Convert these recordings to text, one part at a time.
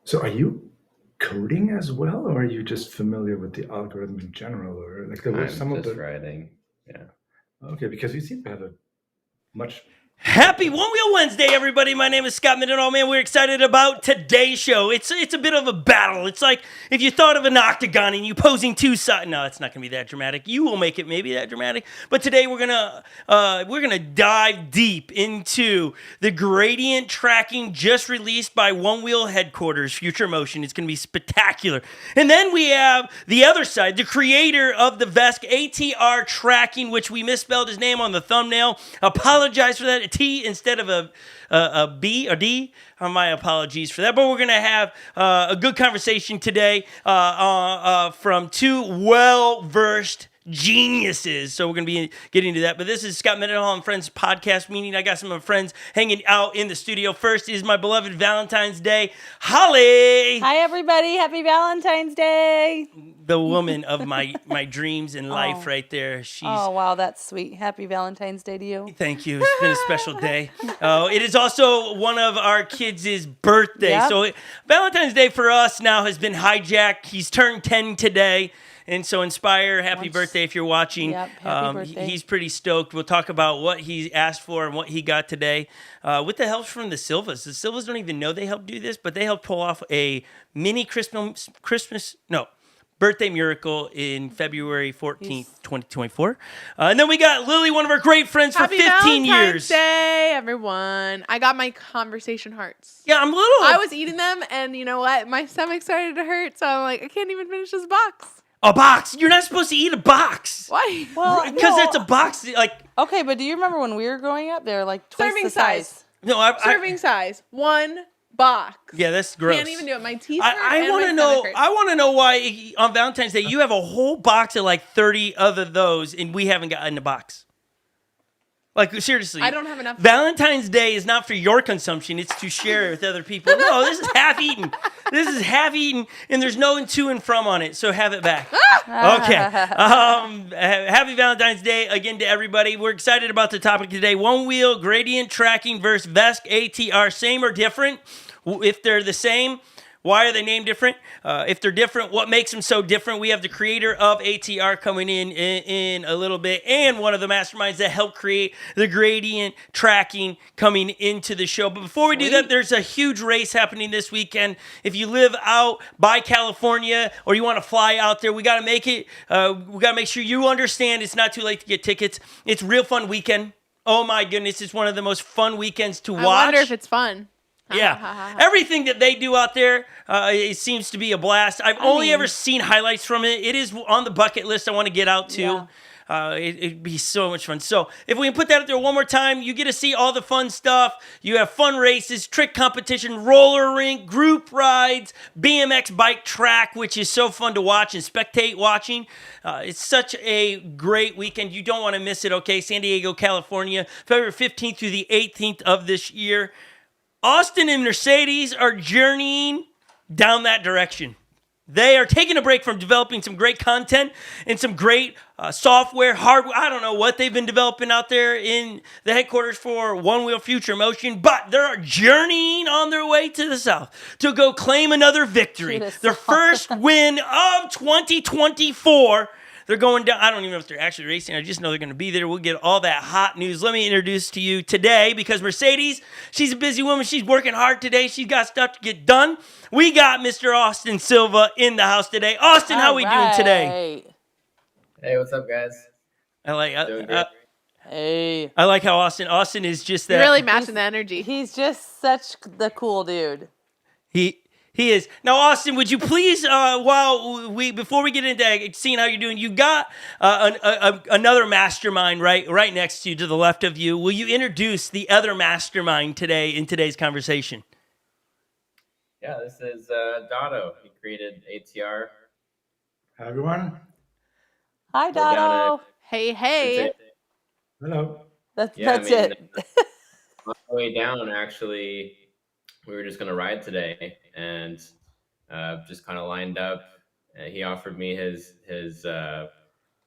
So are you coding as well, or are you just familiar with the algorithm in general, or like there were I'm some of just the writing. Yeah. okay, because you seem to have a much Happy better. Onewheel Wednesday, everybody. My name is Scott Mendenhall. Man, we're excited about today's show. It's a bit of a battle. It's like if you thought of an octagon and you posing two sides. No, it's not going to be that dramatic. You will make it maybe that dramatic. But today we're gonna dive deep into the gradient tracking just released by Onewheel headquarters, Future Motion. It's going to be spectacular. And then we have the other side, the creator of the Vesc ATR tracking, which we misspelled his name on the thumbnail. Apologize for that. A T instead of a B or D. My apologies for that. But we're going to have a good conversation today from two well-versed geniuses. So we're going to be getting to that. But this is Scott Mendenhall and Friends podcast meeting. I got some of my friends hanging out in the studio. First is my beloved Valentine's Day, Holly. Hi, everybody. Happy Valentine's Day. The woman of my dreams in life right there. Oh, wow. That's sweet. Happy Valentine's Day to you. Thank you. It's been a special day. It is also one of our kids' birthday. Yep. So Valentine's Day for us now has been hijacked. He's turned 10 today. And so Inspire, happy birthday if you're watching. Yep, happy birthday. He's pretty stoked. We'll talk about what he asked for and what he got today. With the help from the Silvas. The Silvas don't even know they helped do this, but they helped pull off a mini birthday miracle in February 14th, 2024. And then we got Lily, one of our great friends for 15 Valentine's years. Day, everyone. I got my conversation hearts. Yeah, I'm a little... I was eating them, and you know what? My stomach started to hurt, so I'm like, I can't even finish this box. A box? You're not supposed to eat a box. Why? Well, Because that's a box. Like, Okay, but do you remember when we were growing up? They were like twice Serving the size. no, Serving size. One box. Yeah, that's gross. Can't even do it. My teeth hurt I and want my to know. stomach hurts. I want to know why on Valentine's Day you have a whole box of like 30 of those, and we haven't gotten a box. Like seriously, I don't have enough. Valentine's Day is not for your consumption; it's to share with other people. No, this is half eaten. This is half eaten, and there's no to and from on it. So have it back. Okay. Happy Valentine's Day again to everybody. We're excited about the topic today: Onewheel gradient tracking versus Vesc ATR. Same or different? If they're the same, why are they named different? If they're different, what makes them so different? We have the creator of ATR coming in a little bit, and one of the masterminds that helped create the gradient tracking coming into the show. But before we do that, there's a huge race happening this weekend. If you live out by California or you want to fly out there, we got to make it. We got to make sure you understand it's not too late to get tickets. It's a real fun weekend. Oh my goodness, it's one of the most fun weekends to watch. I wonder if it's fun. Yeah, everything that they do out there, it seems to be a blast. I've only ever seen highlights from it. It is on the bucket list I want to get out to. Yeah. It'd be so much fun. So if we can put that out there one more time, you get to see all the fun stuff. You have fun races, trick competition, roller rink, group rides, BMX bike track, which is so fun to watch and spectate watching. It's such a great weekend. You don't want to miss it, okay? San Diego, California, February 15th through the 18th of this year. Austin and Mercedes are journeying down that direction. They are taking a break from developing some great content and some great software, hardware. I don't know what they've been developing out there in the headquarters for Onewheel Future Motion, but they're journeying on their way to the south to go claim another victory. Their first win of 2024. They're going down. I don't even know if they're actually racing. I just know they're going to be there. We'll get all that hot news. Let me introduce to you today, because Mercedes, she's a busy woman. She's working hard today. She's got stuff to get done. We got Mr. Austin Silva in the house today. Austin, how we doing today? Hey, what's up, guys? I Hey. like how Austin is just that. You're really matching the energy. He's just such the cool dude. He is. Now, Austin, would you please, before we get into seeing how you're doing, you got another mastermind right next to you, to the left of you. Will you introduce the other mastermind today in today's conversation? Yeah, this is Dotto. He created ATR. Hi everyone. Hi, We're down Dotto. Hey. Hello. That's On it. the way down, actually, we were just going to ride today, and just kind of lined up. He offered me his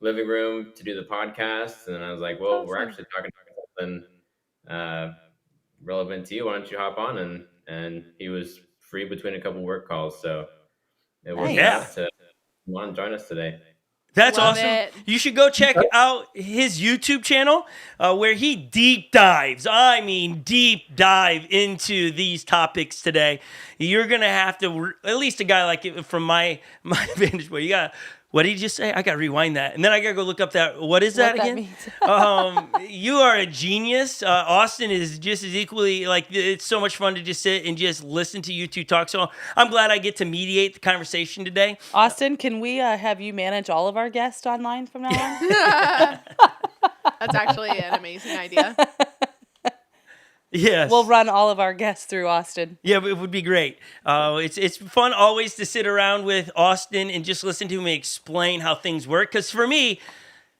living room to do the podcast, and I was like, well, we're actually talking about something relevant to you. Why don't you hop on? And he was free between a couple work calls, so it worked Yeah. out to come on and join us today. That's Love awesome. it. You should go check out his YouTube channel where he deep dives. I mean, deep dive into these topics today. You're going to have to, at least a guy like it from my vantage point, you got, what did you just say? I got to rewind that. And then I got to go look up that. What is that What that again? means. You are a genius. Austin is just as equally, like, it's so much fun to just sit and just listen to you two talk. So I'm glad I get to mediate the conversation today. Austin, can we have you manage all of our guests online from now on? That's actually an amazing idea. Yes. We'll run all of our guests through Austin. Yeah, it would be great. It's fun always to sit around with Austin and just listen to him explain how things work. Because for me,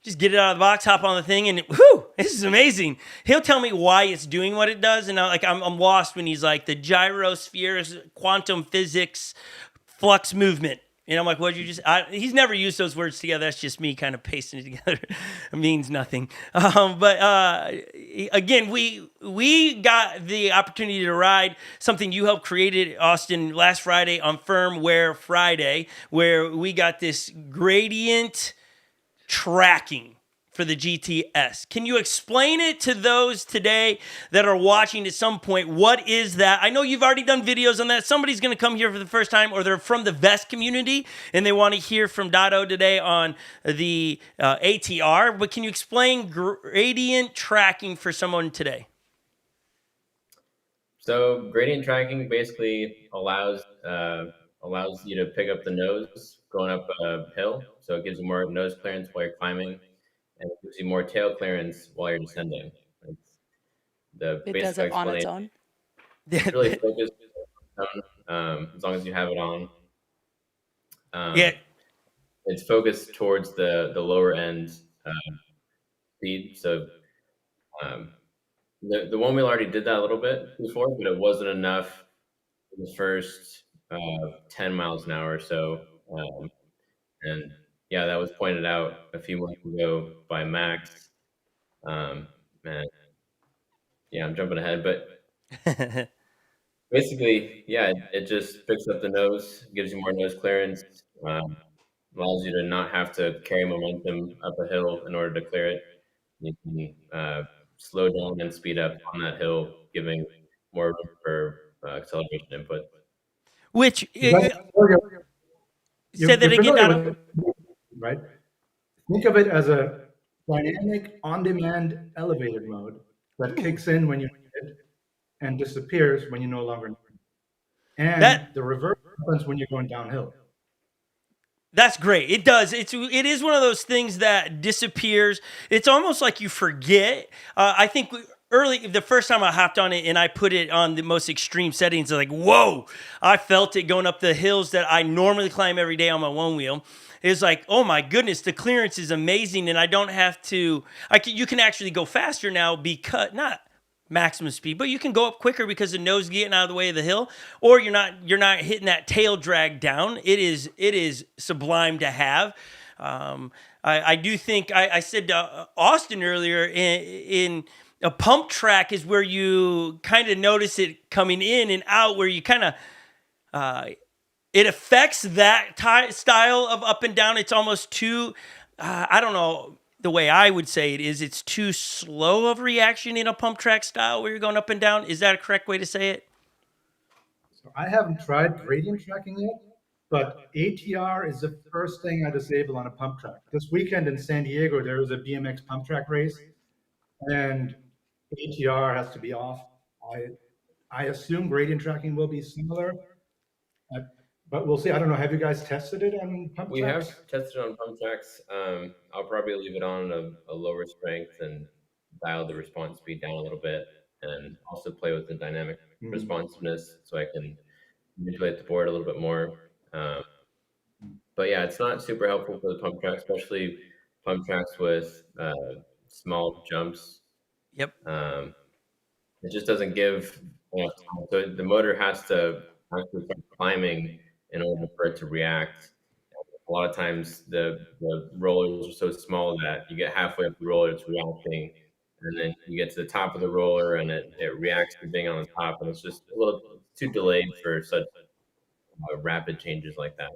just get it out of the box, hop on the thing, and whoo, this is amazing. He'll tell me why it's doing what it does, and I'm lost when he's like the gyrospheres, quantum physics, flux movement. And I'm like, what did you just... he's never used those words together. That's just me kind of pasting it together. It means nothing. Again, we got the opportunity to ride something you helped created, Austin, last Friday on Firmware Friday, where we got this gradient tracking for the GTS. Can you explain it to those today that are watching at some point? What is that? I know you've already done videos on that. Somebody's going to come here for the first time, or they're from the Vesc community and they want to hear from Dado today on the ATR. But can you explain gradient tracking for someone today? So gradient tracking basically allows you to pick up the nose going up a hill. So it gives you more nose clearance while you're climbing, and it gives you more tail clearance while you're descending. It's the It basic does it on its explanation. own. It's really focused as long as you have it on. Yeah. It's focused towards the lower end speed. So the Onewheel already did that a little bit before, but it wasn't enough in the first 10 miles an hour or so. And yeah, that was pointed out a few months ago by Max. And yeah, I'm jumping ahead, but basically, yeah, it just picks up the nose, gives you more nose clearance, allows you to not have to carry momentum up a hill in order to clear it. You can slow down and speed up on that hill, giving more room for acceleration input. Which, You guys- say that you're again, familiar Dado. with it, right? Think of it as a dynamic on-demand elevated mode that kicks in when you need it and disappears when you no longer need it. And the reverse happens when you're going downhill. That's great. It does. It is one of those things that disappears. It's almost like you forget. I think the first time I hopped on it and I put it on the most extreme settings, like, whoa, I felt it going up the hills that I normally climb every day on my one wheel. It's like, oh my goodness, the clearance is amazing, and I don't have to. You can actually go faster now because not maximum speed, but you can go up quicker because the nose is getting out of the way of the hill, or you're not hitting that tail drag down. It is sublime to have. I do think I said to Austin earlier in a pump track is where you kind of notice it coming in and out, where you kind of it affects that style of up and down. It's almost too I don't know. The way I would say it is, it's too slow of reaction in a pump track style where you're going up and down. Is that a correct way to say it? So I haven't tried gradient tracking yet, but ATR is the first thing I disable on a pump track. This weekend in San Diego, there was a BMX pump track race, and ATR has to be off. I assume gradient tracking will be similar, but we'll see. I don't know. Have you guys tested it on pump We tracks? have tested on pump tracks. I'll probably leave it on a lower strength and dial the response speed down a little bit, and also play with the dynamic responsiveness so I can manipulate the board a little bit more. But yeah, it's not super helpful for the pump track, especially pump tracks with small jumps. Yep. It just doesn't give enough time. So the motor has to actually start climbing in order for it to react. A lot of times the rollers are so small that you get halfway up the roller, it's reacting, and then you get to the top of the roller, and it reacts to being on the top, and it's just a little too delayed for such rapid changes like that.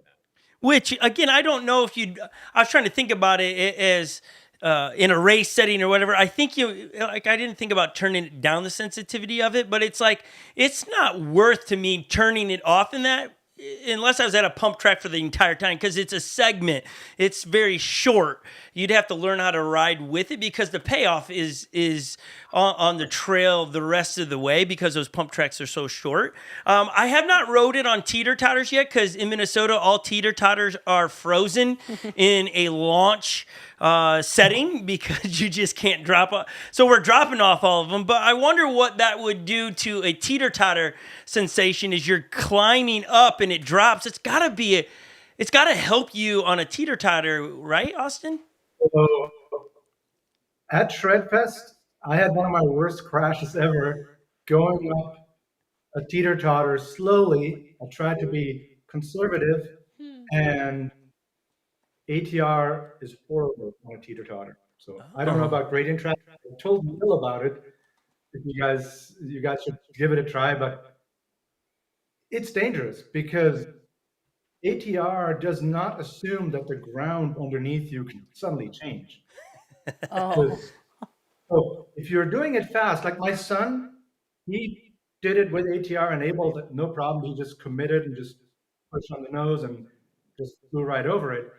Which again, I don't know if you. I was trying to think about it as in a race setting or whatever. I think I didn't think about turning down the sensitivity of it, but it's like it's not worth to me turning it off in that unless I was at a pump track for the entire time because it's a segment. It's very short. You'd have to learn how to ride with it because the payoff is on the trail the rest of the way because those pump tracks are so short. I have not rode it on teeter-totters yet because in Minnesota, all teeter-totters are frozen in a launch setting because you just can't drop off. So we're dropping off all of them, but I wonder what that would do to a teeter-totter sensation as you're climbing up and it drops. It's got to help you on a teeter-totter, right, Austin? So at Shredfest, I had one of my worst crashes ever going up a teeter-totter slowly. I tried to be conservative, and ATR is horrible on a teeter-totter. So I don't know about gradient track. I told Will about it. If you guys should give it a try, but it's dangerous because ATR does not assume that the ground underneath you can suddenly change. Oh. So if you're doing it fast, like my son, he did it with ATR enabled, no problem. He just committed and just pushed on the nose and just flew right over it.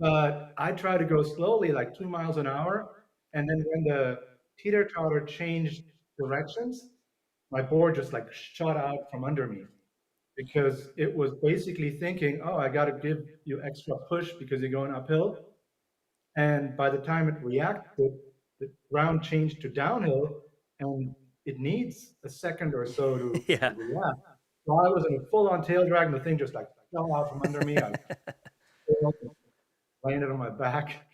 But I try to go slowly, like 2 miles an hour. And then when the teeter-totter changed directions, my board just like shot out from under me because it was basically thinking, oh, I got to give you extra push because you're going uphill. And by the time it reacted, the ground changed to downhill, and it needs a second or so to Yeah. react. So I was in a full-on tail drag, and the thing just like fell out from under me. I landed on my back.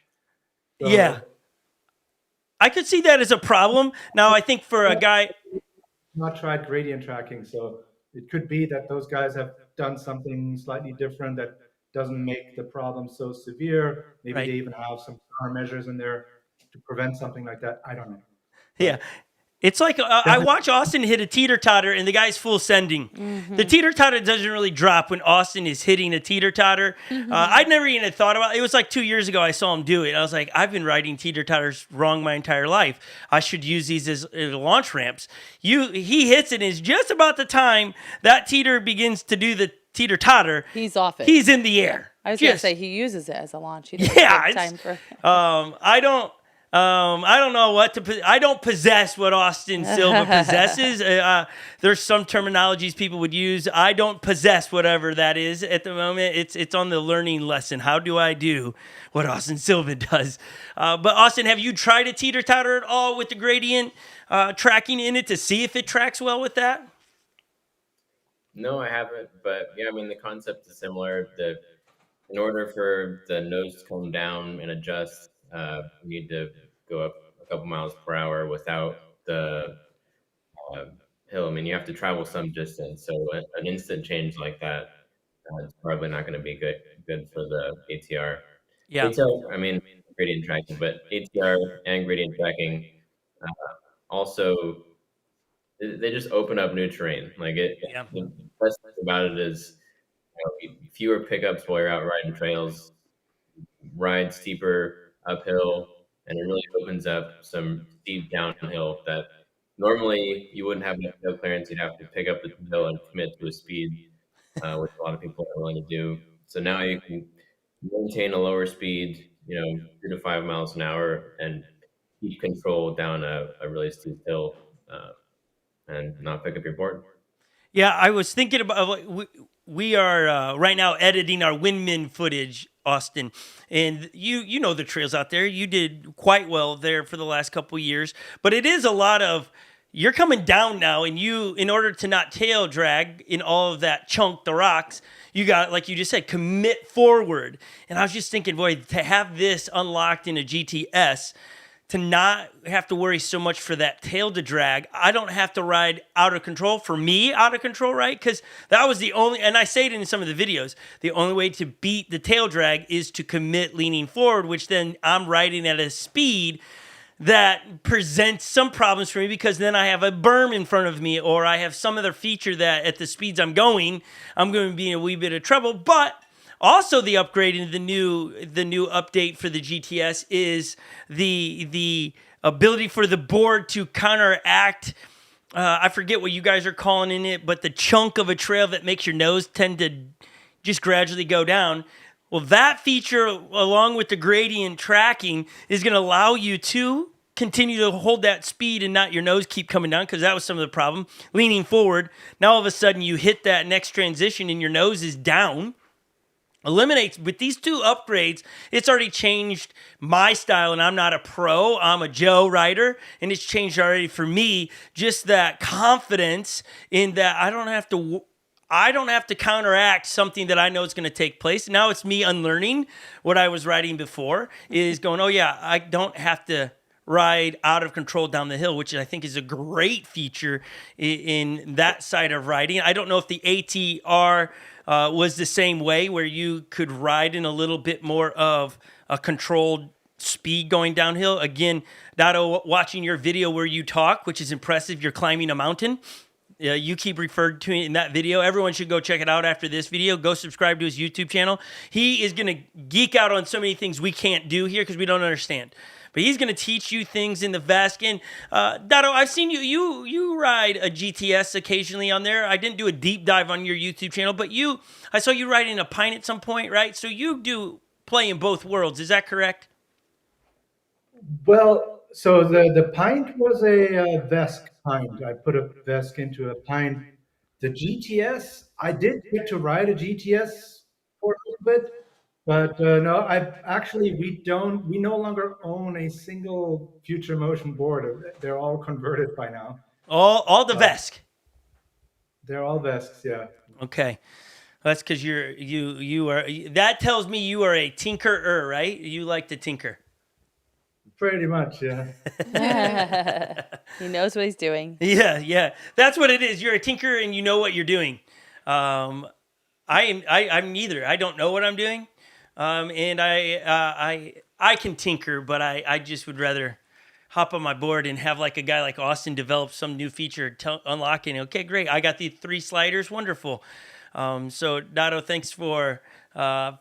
So, Yeah. I could see that as a problem. Now, I think for a guy, not tried gradient tracking, so it could be that those guys have done something slightly different that doesn't make the problem so severe. Maybe Right. they even have some countermeasures in there to prevent something like that. I don't know. yeah. It's like I watch Austin hit a teeter-totter and the guy's full sending. The teeter-totter doesn't really drop when Austin is hitting a teeter-totter. I'd never even had thought about it. It was like 2 years ago I saw him do it. I was like, I've been riding teeter-totters wrong my entire life. I should use these as launch ramps. He hits it and it's just about the time that teeter begins to do the teeter-totter. He's off it. He's in the air. I was going to say he uses it as a launch. He doesn't Yeah, take it's- time for. I don't know what to. I don't possess what Austin Silva possesses. There's some terminologies people would use. I don't possess whatever that is at the moment. It's on the learning lesson. How do I do what Austin Silva does? But Austin, have you tried a teeter-totter at all with the gradient tracking in it to see if it tracks well with that? No, I haven't, but yeah, I mean the concept is similar. In order for the nose to come down and adjust, you need to go up a couple miles per hour without the hill. I mean, you have to travel some distance, so an instant change like that is probably not going to be good for the ATR. Yeah. ATR, I mean, gradient tracking, but ATR and gradient tracking also they just open up new terrain. Like Yeah. the best thing about it is fewer pickups while you're out riding trails, ride steeper uphill, and it really opens up some steep downhill that normally you wouldn't have enough hill clearance. You'd have to pick up the hill and commit to a speed, which a lot of people are willing to do. So now you can maintain a lower speed, 2 to 5 miles an hour, and keep control down a really steep hill, and not pick up your board. Yeah, I was thinking about we are right now editing our Windman footage, Austin, and you know the trails out there. You did quite well there for the last couple of years, but it is a lot of you're coming down now, and in order to not tail drag in all of that chunk, the rocks, you got, like you just said, commit forward. And I was just thinking, boy, to have this unlocked in a GTS, to not have to worry so much for that tail to drag. I don't have to ride out of control. For me, out of control, right? Because that was the only, and I say it in some of the videos, the only way to beat the tail drag is to commit leaning forward, which then I'm riding at a speed that presents some problems for me because then I have a berm in front of me, or I have some other feature that at the speeds I'm going to be in a wee bit of trouble. But also the upgrade in the new update for the GTS is the ability for the board to counteract. I forget what you guys are calling in it, but the chunk of a trail that makes your nose tend to just gradually go down. Well, that feature, along with the gradient tracking, is going to allow you to continue to hold that speed and not your nose keep coming down, because that was some of the problem. Leaning forward, now all of a sudden you hit that next transition and your nose is down. Eliminates, with these two upgrades, it's already changed my style, and I'm not a pro, I'm a Joe rider, and it's changed already for me, just that confidence in that I don't have to counteract something that I know is going to take place. Now it's me unlearning what I was riding before, is going, oh yeah, I don't have to ride out of control down the hill, which I think is a great feature in that side of riding. I don't know if the ATR was the same way, where you could ride in a little bit more of a controlled speed going downhill. Again, Dotto, watching your video where you talk, which is impressive, you're climbing a mountain. You keep referring to it in that video. Everyone should go check it out after this video. Go subscribe to his YouTube channel. He is going to geek out on so many things we can't do here because we don't understand. But he's going to teach you things in the Vesc. And Dotto, I've seen you ride a GTS occasionally on there. I didn't do a deep dive on your YouTube channel, but I saw you riding a Pine at some point, right? So you do play in both worlds. Is that correct? Well, so the pint was a Vesc pint. I put a Vesc into a pint. The GTS, I did get to ride a GTS for a little bit, but no, we no longer own a single Future Motion board. They're all converted by now. All the Vesc. They're all Vescs, yeah. Okay. That's because you are. That tells me you are a tinkerer, right? You like to tinker. Pretty much, yeah. He knows what he's doing. Yeah. That's what it is. You're a tinkerer and you know what you're doing. I'm neither. I don't know what I'm doing, and I can tinker, but I just would rather hop on my board and have like a guy like Austin develop some new feature, unlocking. Okay, great. I got the 3 sliders. Wonderful. So Dotto, thanks for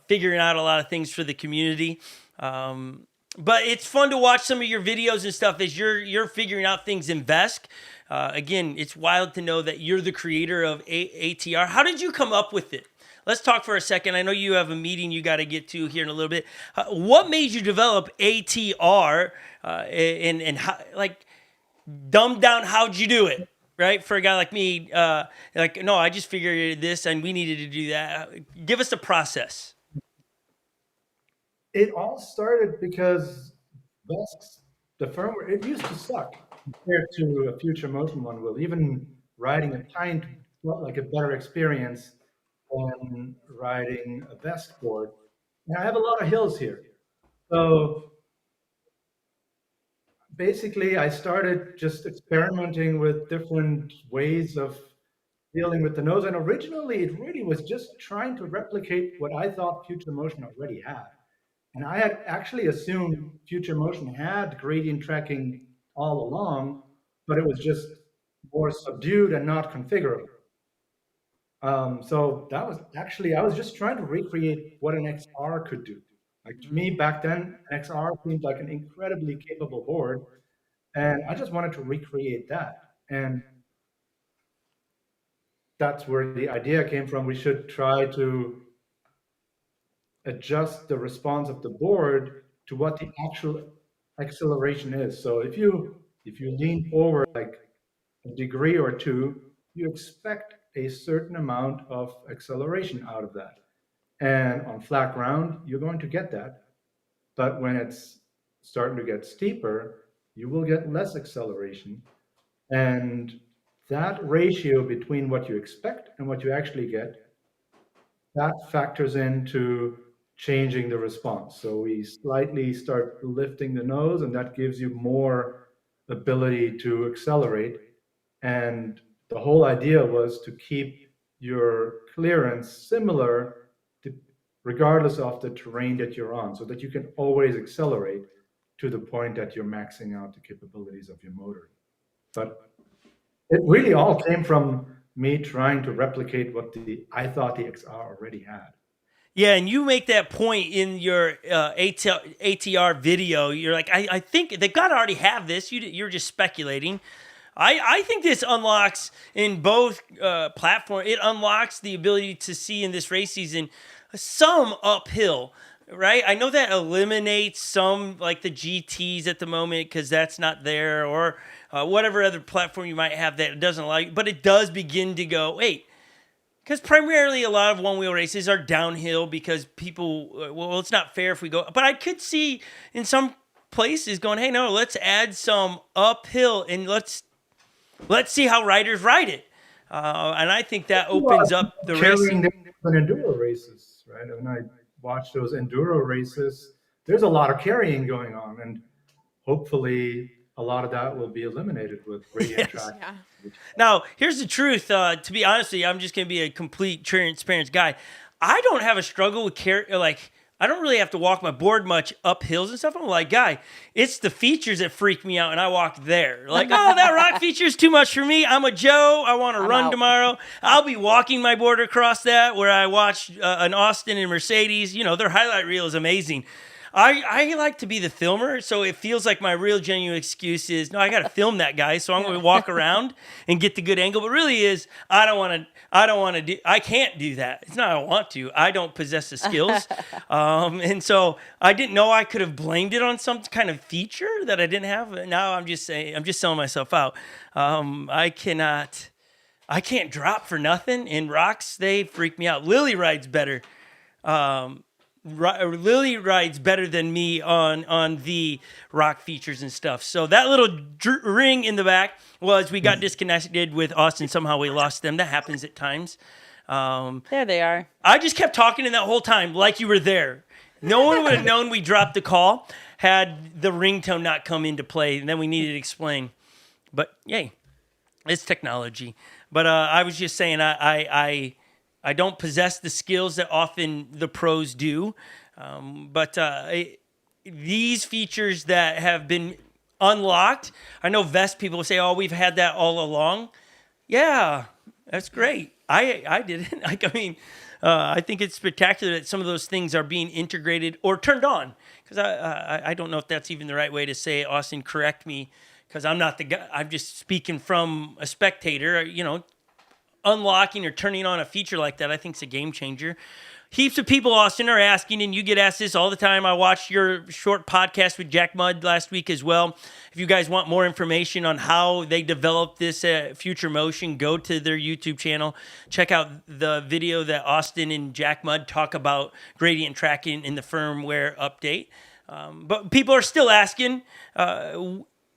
figuring out a lot of things for the community. But it's fun to watch some of your videos and stuff as you're figuring out things in Vesc. Again, it's wild to know that you're the creator of ATR. How did you come up with it? Let's talk for a second. I know you have a meeting you got to get to here in a little bit. What made you develop ATR and how, like, dumb down, how'd you do it? Right? For a guy like me, no, I just figured this and we needed to do that. Give us the process. It all started because Vescs, the firmware, it used to suck compared to a Future Motion one will. Even riding a Pint felt like a better experience than riding a Vesc board. And I have a lot of hills here. So basically, I started just experimenting with different ways of dealing with the nose. And originally, it really was just trying to replicate what I thought Future Motion already had. And I had actually assumed Future Motion had gradient tracking all along, but it was just more subdued and not configurable. So that was actually, I was just trying to recreate what an XR could do. Like to me back then, an XR seemed like an incredibly capable board, and I just wanted to recreate that. And that's where the idea came from. We should try to adjust the response of the board to what the actual acceleration is. So if you lean forward like a degree or two, you expect a certain amount of acceleration out of that. And on flat ground, you're going to get that. But when it's starting to get steeper, you will get less acceleration. And that ratio between what you expect and what you actually get, that factors into changing the response. So we slightly start lifting the nose, and that gives you more ability to accelerate. And the whole idea was to keep your clearance similar to, regardless of the terrain that you're on, so that you can always accelerate. to the point that you're maxing out the capabilities of your motor. But it really all came from me trying to replicate what I thought the XR already had. Yeah, and you make that point in your ATR video. You're like, I think they've got to already have this. You're just speculating. I think this unlocks in both platforms. It unlocks the ability to see in this race season some uphill, right? I know that eliminates some, like the GTs at the moment, because that's not there, or whatever other platform you might have that doesn't allow you. But it does begin to go, wait, because primarily a lot of one-wheel races are downhill because people, well, it's not fair if we go. But I could see in some places going, hey, no, let's add some uphill and let's see how riders ride it. And I think that opens up the carrying racing. the enduro races, right? When I watch those enduro races, there's a lot of carrying going on, and hopefully a lot of that will be eliminated with gradient track. Yeah. Now, here's the truth. To be honest with you, I'm just going to be a complete transparent guy. I don't have a struggle with I don't really have to walk my board much up hills and stuff. I'm like, guy, it's the features that freak me out, and I walk there. Like, oh, that rock feature is too much for me. I'm a Joe. I want to run out. tomorrow. I'll be walking my board across that where I watch an Austin and Mercedes. You know, their highlight reel is amazing. I like to be the filmer, so it feels like my real genuine excuse is, no, I got to film that guy, so I'm going to walk around and get the good angle. But really is, I can't do that. It's not I want to. I don't possess the skills. And so I didn't know I could have blamed it on some kind of feature that I didn't have. Now I'm just selling myself out. I can't drop for nothing. And rocks, they freak me out. Lily rides better. Lily rides better than me on the rock features and stuff. So that little ring in the back was we got disconnected with Austin. Somehow we lost them. That happens at times. There they are. I just kept talking in that whole time like you were there. No one would have known we dropped the call had the ringtone not come into play, and then we needed to explain. But yay, it's technology. But I was just saying I don't possess the skills that often the pros do, but these features that have been unlocked, I know Vesc people say, oh, we've had that all along. Yeah, that's great. I didn't. I think it's spectacular that some of those things are being integrated or turned on, because I don't know if that's even the right way to say it. Austin, correct me, because I'm not the guy. I'm just speaking from a spectator, you know. Unlocking or turning on a feature like that, I think, is a game changer. Heaps of people, Austin, are asking, and you get asked this all the time. I watched your short podcast with Jack Mudd last week as well. If you guys want more information on how they developed this Future Motion, go to their YouTube channel. Check out the video that Austin and Jack Mudd talk about gradient tracking in the firmware update. But people are still asking,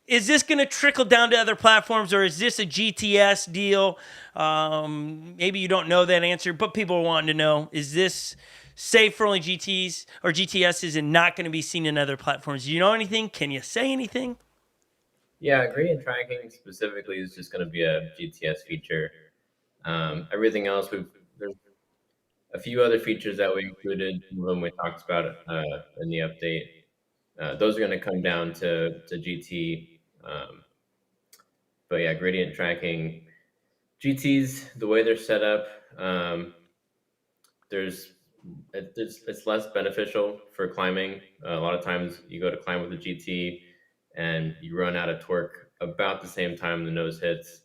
is this going to trickle down to other platforms, or is this a GTS deal? Maybe you don't know that answer, but people are wanting to know, is this safe for only GTs or GTSs and not going to be seen in other platforms? Do you know anything? Can you say anything? Yeah, gradient tracking specifically is just going to be a GTS feature. Everything else, there's a few other features that we included when we talked about it in the update. Those are going to come down to GT. But yeah, gradient tracking, GTs, the way they're set up, it's less beneficial for climbing. A lot of times you go to climb with a GT and you run out of torque about the same time the nose hits.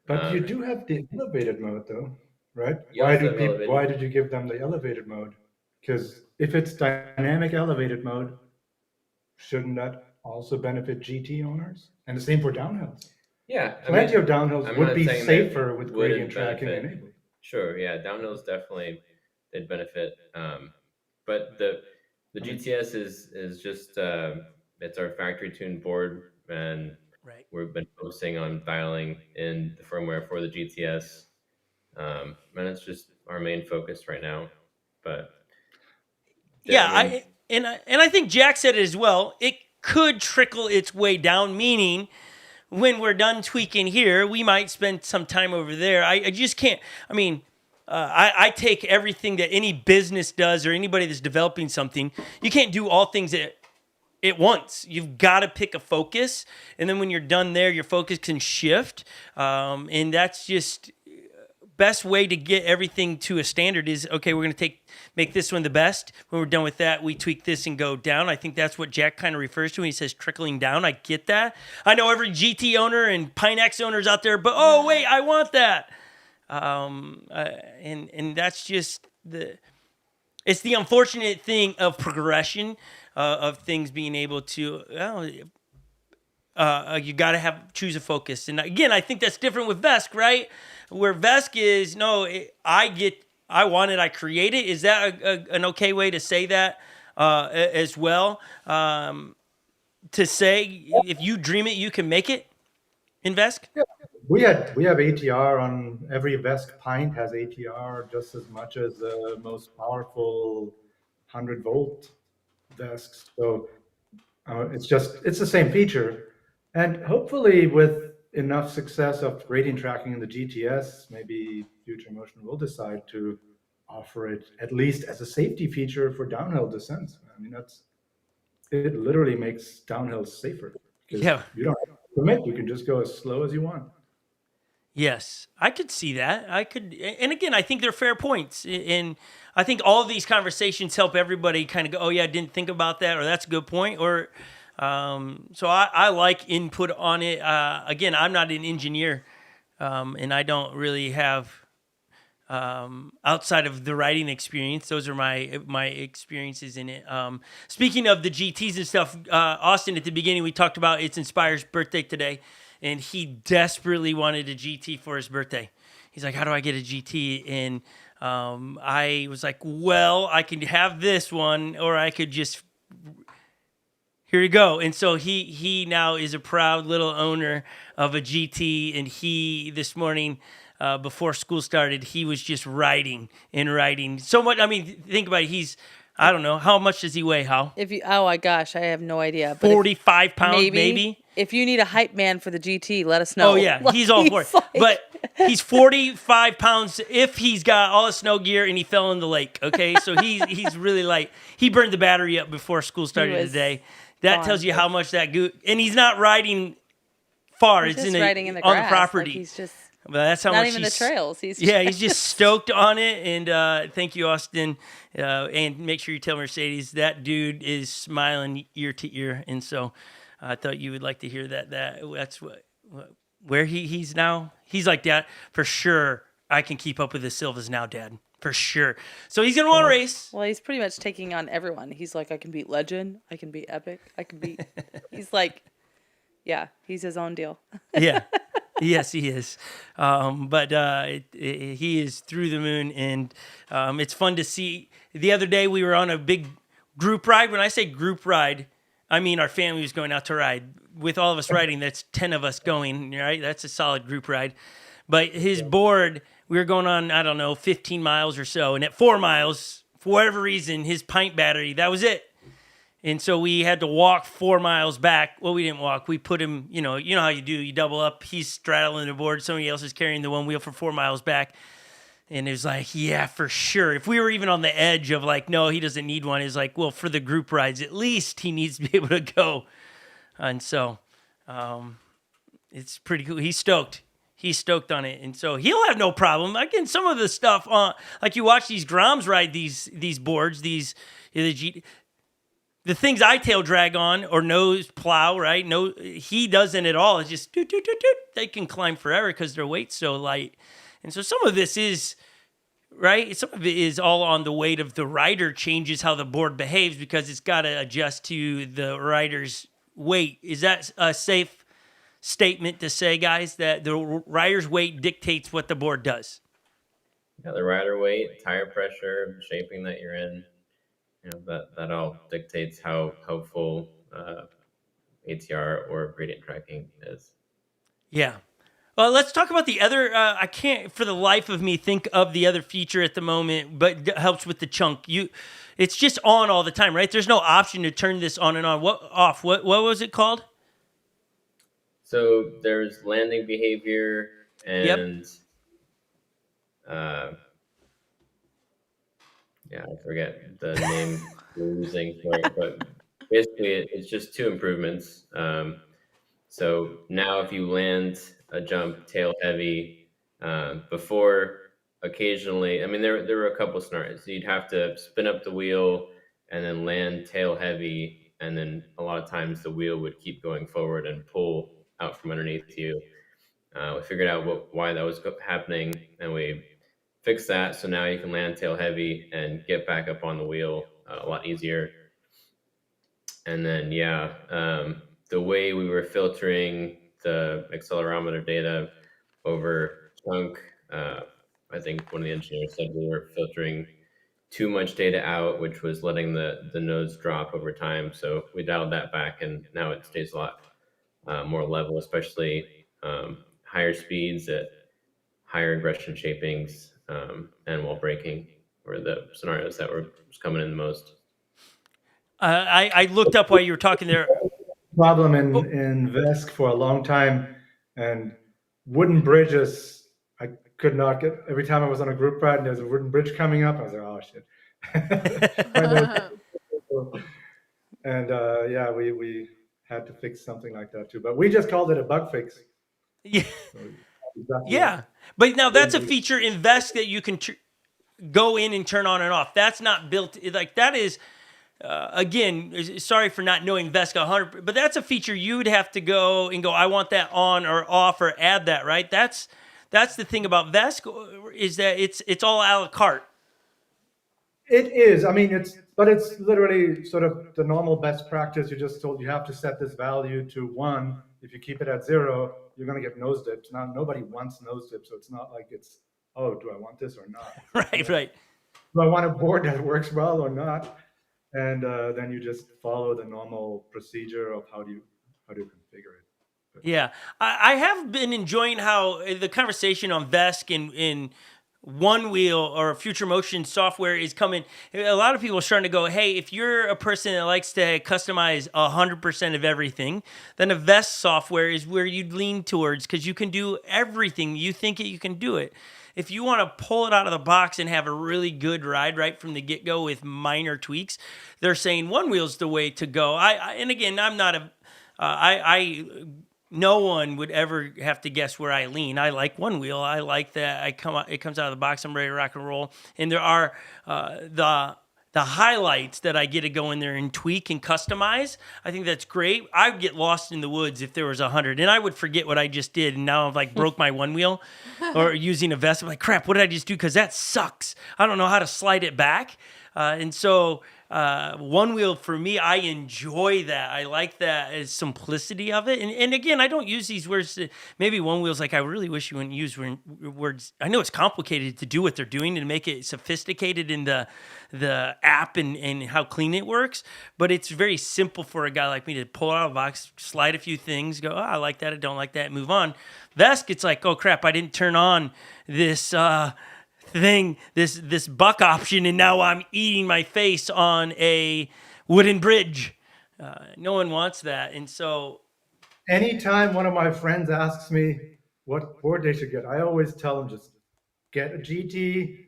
But you do have the elevated mode, though, right? You Why also have why did you give them the elevated mode? Because if it's dynamic elevated mode, shouldn't that also benefit GT owners? And the same for downhills. Yeah, Plenty of downhills I'm would not be saying that safer with wouldn't gradient tracking benefit. enabled. Sure, yeah, downhills definitely they'd benefit. But the GTS is just it's our factory tuned board, and Right. we've been focusing on dialing in the firmware for the GTS, and it's just our main focus right now. But Yeah, I mean, I think Jack said it as well. It could trickle its way down, meaning when we're done tweaking here, we might spend some time over there. I just can't. I mean, I take everything that any business does or anybody that's developing something. You can't do all things at at once. You've got to pick a focus, and then when you're done there, your focus can shift, and that's just best way to get everything to a standard is, okay, we're going to make this one the best. When we're done with that, we tweak this and go down. I think that's what Jack kind of refers to when he says trickling down. I get that. I know every GT owner and Pinex owners out there, but oh wait, I want that. And that's just it's the unfortunate thing of progression, of things being able to, you got to choose a focus. And again, I think that's different with Vesc, right? Where Vesc is, no, I want it, I create it. Is that an okay way to say that as well? To say if you dream it, you can make it in Vesc? Yeah. We have ATR on every Vesc pint has ATR just as much as the most powerful 100-volt Vescs. So it's the same feature. And hopefully with enough success of gradient tracking in the GTS, maybe Future Motion will decide to offer it at least as a safety feature for downhill descents. I mean, it literally makes downhill safer. Because you don't have to commit, you can just go as slow as you want. Yes, I could see that. And again, I think they're fair points. And I think all of these conversations help everybody kind of go, oh yeah, I didn't think about that, or that's a good point. Or so I like input on it. Again, I'm not an engineer, and I don't really have outside of the writing experience. Those are my experiences in it. Speaking of the GTs and stuff, Austin, at the beginning we talked about it's Inspire's birthday today, and he desperately wanted a GT for his birthday. He's like, how do I get a GT? And I was like, well, I can have this one, or I could just, here you go. And so he now is a proud little owner of a GT, and he, this morning, before school started, he was just writing so much. I mean, think about it. I don't know, how much does he weigh, Hal? Oh my gosh, I have no idea. But 45 pounds, maybe. If you need a hype man for the GT, let us know. Oh yeah, he's all for it. But he's 45 pounds if he's got all his snow gear and he fell in the lake. Okay, so he's really light. He burned the battery up before school started today. That tells you how much that and he's not riding far. He's it's just riding in the on grass. the property. Like he's just. But that's how not much even the trails. He's just stoked on it. And thank you, Austin. And make sure you tell Mercedes that dude is smiling ear to ear. And so I thought you would like to hear that. That's where he's now. He's like, Dad, for sure I can keep up with the Silvas now, Dad. For sure. So he's gonna want to race. Well, he's pretty much taking on everyone. He's like, I can beat Legend. I can beat Epic. I can beat. He's like, yeah, he's his own deal. Yeah. Yes, he is. But he is through the moon, and it's fun to see. The other day we were on a big group ride. When I say group ride, I mean our family was going out to ride. With all of us riding, that's 10 of us going, right? That's a solid group ride. But his board, we were going on, I don't know, 15 miles or so. And at 4 miles, for whatever reason, his pint battery, that was it. And so we had to walk 4 miles back. Well, we didn't walk. We put him, you know how you do. You double up. He's straddling the board. Somebody else is carrying the one wheel for 4 miles back. And it was like, yeah, for sure. If we were even on the edge of like, no, he doesn't need one. It's like, well, for the group rides, at least he needs to be able to go. And so it's pretty cool. He's stoked. He's stoked on it. And so he'll have no problem. Again, some of the stuff, like you watch these Groms ride these boards, the things I tail drag on or nose plow, right? No, he doesn't at all. It's just doot, doot, doot, doot. They can climb forever because their weight's so light. And so some of this is, right? Some of it is all on the weight of the rider changes how the board behaves because it's got to adjust to the rider's weight. Is that a safe statement to say, guys, that the rider's weight dictates what the board does? Yeah, the rider weight, tire pressure, shaping that you're in. That all dictates how helpful ATR or gradient tracking is. Yeah. Well, let's talk about the other. I can't, for the life of me, think of the other feature at the moment, but it helps with the chunk. It's just on all the time, right? There's no option to turn this on and on. Off? What was it called? So there's landing behavior and. Yeah, I forget the name we're using for it, but basically it's just two improvements. So now if you land a jump tail heavy, before occasionally, I mean, there were a couple scenarios. You'd have to spin up the wheel and then land tail heavy, and then a lot of times the wheel would keep going forward and pull out from underneath you. We figured out why that was happening, and we fixed that. So now you can land tail heavy and get back up on the wheel a lot easier. And then, yeah, the way we were filtering the accelerometer data over chunk, I think one of the engineers said we were filtering too much data out, which was letting the nodes drop over time. So we dialed that back, and now it stays a lot more level, especially higher speeds at higher aggression shapings, and while braking were the scenarios that were coming in the most. I looked up while you were talking there. Problem in Vesc for a long time, and wooden bridges. I could not get. Every time I was on a group ride and there's a wooden bridge coming up, I was like, oh shit. And yeah, we had to fix something like that too. But we just called it a bug fix. Yeah. So exactly. Yeah, but now that's a feature in Vesc that you can go in and turn on and off. That's not built like that is. Again, sorry for not knowing Vesc 100, but that's a feature you'd have to go and go, I want that on or off or add that, right? That's the thing about Vesc is that it's all a la carte. It is. I mean, it's literally sort of the normal best practice. You're just told you have to set this value to 1. If you keep it at 0, you're going to get nose dips. Now, nobody wants nose dips, so it's not like it's, oh, do I want this or not? Right. Do I want a board that works well or not? And then you just follow the normal procedure of how do you configure it. But Yeah, I have been enjoying how the conversation on Vesc and Onewheel or Future Motion software is coming. A lot of people are starting to go, hey, if you're a person that likes to customize 100% of everything, then a Vesc software is where you'd lean towards because you can do everything. You think you can do it. If you want to pull it out of the box and have a really good ride right from the get-go with minor tweaks, they're saying Onewheel's the way to go. And again, I'm not no one would ever have to guess where I lean. I like Onewheel. I like that it comes out of the box. I'm ready to rock and roll. And there are the highlights that I get to go in there and tweak and customize. I think that's great. I would get lost in the woods if there was 100, and I would forget what I just did. And now I've like broke my Onewheel or using a Vesc. I'm like, crap, what did I just do? Because that sucks. I don't know how to slide it back. And so Onewheel for me, I enjoy that. I like that simplicity of it. And again, I don't use these words. Maybe Onewheel's like, I really wish you wouldn't use words. I know it's complicated to do what they're doing and make it sophisticated in the app and how clean it works. But it's very simple for a guy like me to pull out of the box, slide a few things, go, oh, I like that, I don't like that, move on. Vesc, it's like, oh crap, I didn't turn on this thing, this buck option, and now I'm eating my face on a wooden bridge. No one wants that. And so anytime one of my friends asks me what board they should get, I always tell them just get a GT.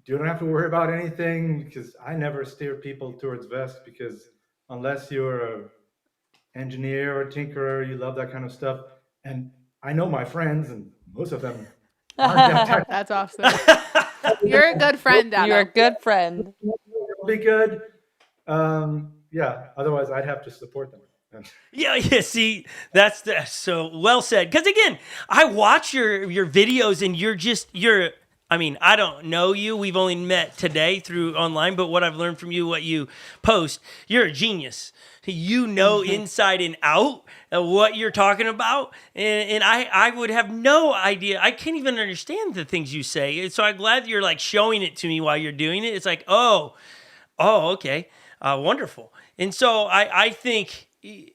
You don't have to worry about anything, because I never steer people towards Vesc, because unless you're an engineer or tinkerer, you love that kind of stuff. And I know my friends, and most of them aren't that type. That's awesome. You're a good friend, Adam. You're a good friend. It'll be good. Yeah, otherwise I'd have to support them. Yeah. See, that's so well said. Because again, I watch your videos, and you're. I mean, I don't know you. We've only met today through online, but what I've learned from you, what you post, you're a genius. You know inside and out what you're talking about, and I would have no idea. I can't even understand the things you say. And so I'm glad you're like showing it to me while you're doing it. It's like, oh, okay, wonderful. And so I think it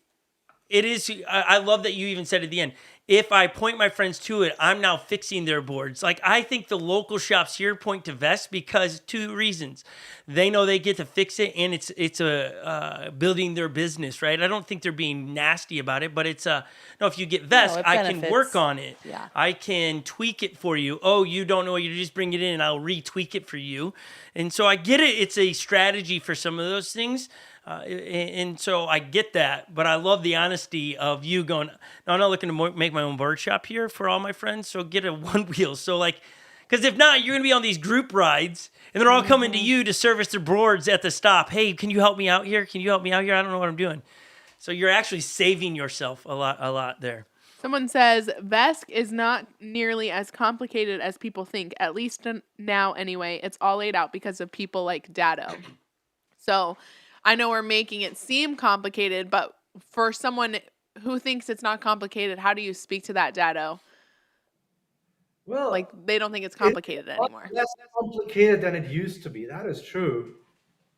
is. I love that you even said at the end, if I point my friends to it, I'm now fixing their boards. Like, I think the local shops here point to Vesc because 2 reasons. They know they get to fix it, and it's a building their business, right? I don't think they're being nasty about it, but it's no, if you get Vesc, it I can benefits. work on it. Yeah. I can tweak it for you. Oh, you don't know, you just bring it in and I'll retweak it for you. And so I get it. It's a strategy for some of those things. And so I get that, but I love the honesty of you going, no, I'm not looking to make my own board shop here for all my friends, so get a one wheel. So like, because if not, you're going to be on these group rides, and they're all coming to you to service their boards at the stop. Hey, can you help me out here? Can you help me out here? I don't know what I'm doing. So you're actually saving yourself a lot there. Someone says Vesc is not nearly as complicated as people think, at least now anyway. It's all laid out because of people like Dado. So I know we're making it seem complicated, but for someone who thinks it's not complicated, how do you speak to that, Dado? Well, Like, they don't think it's complicated it's anymore. less complicated than it used to be. That is true.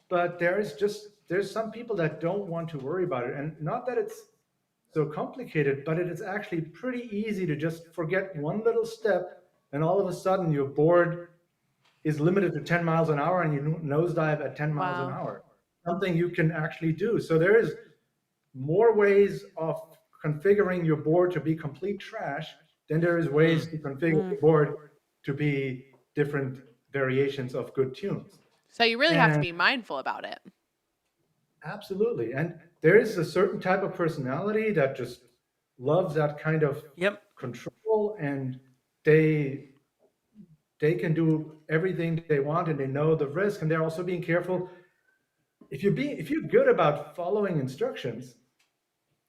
But there's some people that don't want to worry about it. And not that it's so complicated, but it is actually pretty easy to just forget one little step, and all of a sudden your board is limited to 10 miles an hour and you nosedive at 10 miles an Wow. hour. Something you can actually do. So there is more ways of configuring your board to be complete trash than there is ways to configure the board to be different variations of good tunes. So you really have to And- be mindful about it. Absolutely. And there is a certain type of personality that just loves that kind of Yep. control, and they can do everything they want, and they know the risk, and they're also being careful. If you're good about following instructions,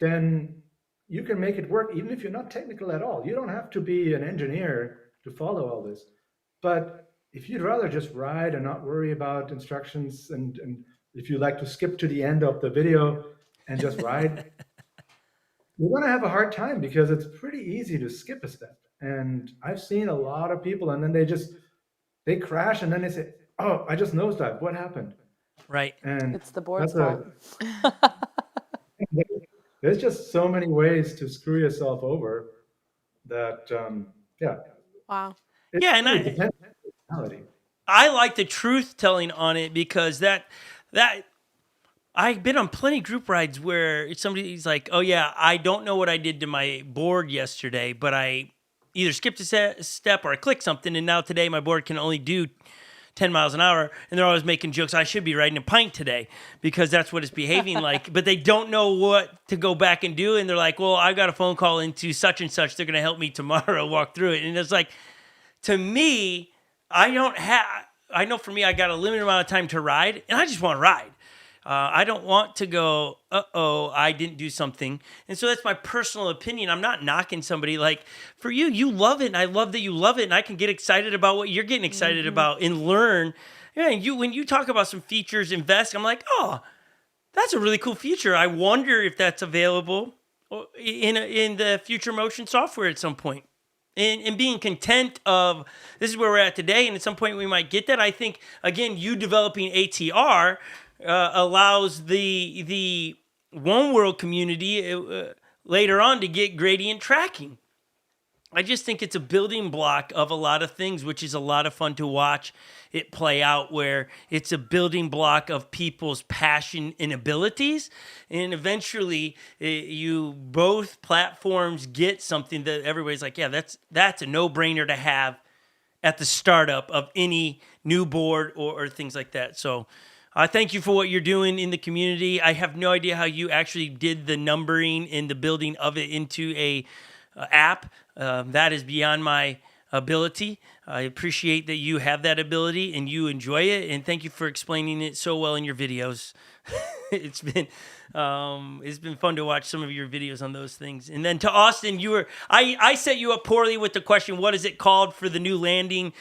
then you can make it work even if you're not technical at all. You don't have to be an engineer to follow all this. But if you'd rather just ride and not worry about instructions, and if you like to skip to the end of the video and just ride, you're going to have a hard time because it's pretty easy to skip a step. And I've seen a lot of people, and then they crash, and then they say, oh, I just nosedived. What happened? Right. And It's the board's that's fault. there's just so many ways to screw yourself over that, yeah. Wow. It Yeah, and really I- depends on personality. I like the truth telling on it because that I've been on plenty of group rides where somebody's like, oh yeah, I don't know what I did to my board yesterday, but I either skipped a step or I clicked something, and now today my board can only do 10 miles an hour, and they're always making jokes, I should be riding a pint today because that's what it's behaving like, but they don't know what to go back and do, and they're like, well, I got a phone call into such and such, they're going to help me tomorrow walk through it. And it's like, to me, I know for me, I got a limited amount of time to ride, and I just want to ride. I don't want to go, I didn't do something. And so that's my personal opinion. I'm not knocking somebody. Like, for you, you love it, and I love that you love it, and I can get excited about what you're getting excited about and learn. Yeah, and when you talk about some features in Vesc, I'm like, oh, that's a really cool feature. I wonder if that's available in the future motion software at some point. And being content of this is where we're at today, and at some point we might get that. I think, again, you developing ATR allows the Onewheel community later on to get gradient tracking. I just think it's a building block of a lot of things, which is a lot of fun to watch it play out, where it's a building block of people's passion and abilities. And eventually you both platforms get something that everybody's like, yeah, that's a no-brainer to have at the startup of any new board or things like that. So thank you for what you're doing in the community. I have no idea how you actually did the numbering and the building of it into a app. That is beyond my ability. I appreciate that you have that ability and you enjoy it, and thank you for explaining it so well in your videos. It's been fun to watch some of your videos on those things. And then to Austin, I set you up poorly with the question, what is it called for the new landing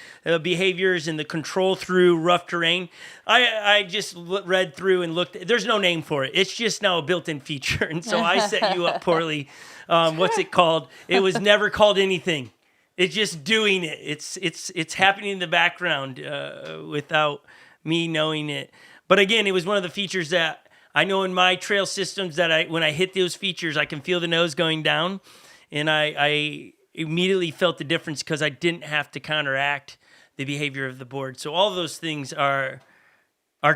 behaviors and the control through rough terrain? I just read through and looked. There's no name for it. It's just now a built-in feature. And so I set you up poorly. What's it called? It was never called anything. It's just doing it. It's happening in the background without me knowing it. But again, it was one of the features that I know in my trail systems that when I hit those features, I can feel the nose going down, and I immediately felt the difference because I didn't have to counteract the behavior of the board. So all of those things are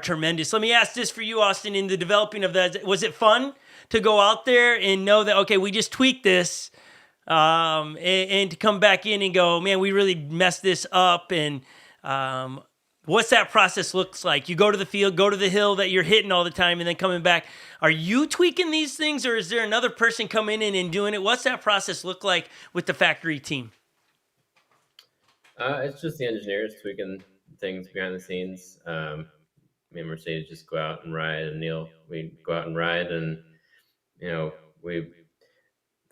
tremendous. Let me ask this for you, Austin, in the developing of that, was it fun to go out there and know that, okay, we just tweaked this, and to come back in and go, man, we really messed this up, and What's that process looks like? You go to the field, go to the hill that you're hitting all the time, and then coming back. Are you tweaking these things, or is there another person coming in and doing it? What's that process look like with the factory team? It's just the engineers tweaking things behind the scenes. Me and Mercedes just go out and ride, and Neil, we go out and ride, and we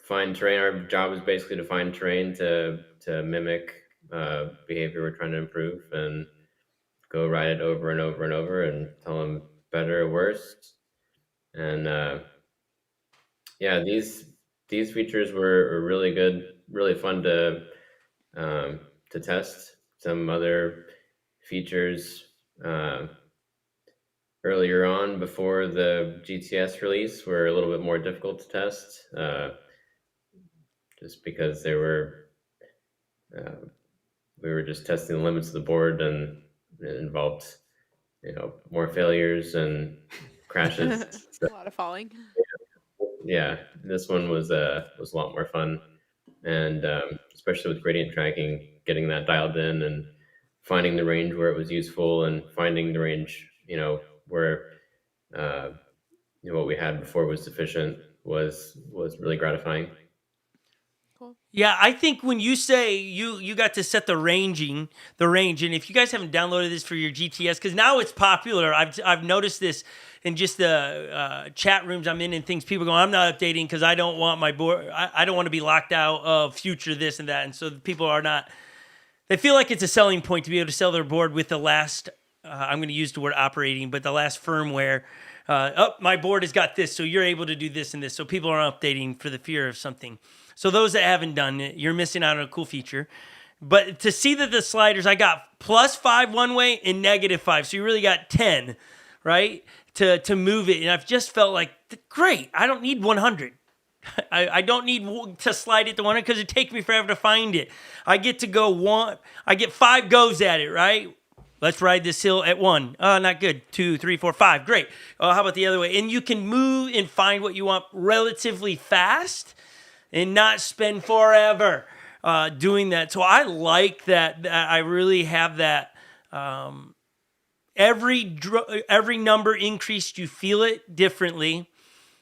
find terrain. Our job is basically to find terrain to mimic behavior we're trying to improve, and go ride it over and over and over, and tell them better or worse. And yeah, these features were really good, really fun to test. Some other features earlier on before the GTS release were a little bit more difficult to test, just because they were we were just testing the limits of the board, and it involved more failures and crashes. So, A lot of falling. yeah, this one was a lot more fun, and especially with gradient tracking, getting that dialed in and finding the range where it was useful, and finding the range where what we had before was sufficient was really gratifying. Cool. Yeah, I think when you say you got to set the range, and if you guys haven't downloaded this for your GTS, because now it's popular. I've noticed this in just the chat rooms I'm in and things. People go, I'm not updating because I don't want my board. I don't want to be locked out of future this and that, and so people are not. They feel like it's a selling point to be able to sell their board with the last. I'm going to use the word operating, but the last firmware. My board has got this, so you're able to do this and this. So people are updating for the fear of something. So those that haven't done it, you're missing out on a cool feature. But to see that the sliders, I got +5 one way and -5. So you really got 10, right? To move it. And I've just felt like, great, I don't need 100. I don't need to slide it to 100 because it takes me forever to find it. I get to go I get 5 goes at it, right? Let's ride this hill at 1. Oh, not good. 2, 3, 4, 5. Great. How about the other way? And you can move and find what you want relatively fast and not spend forever doing that. So I like that. I really have that. Every number increased, you feel it differently.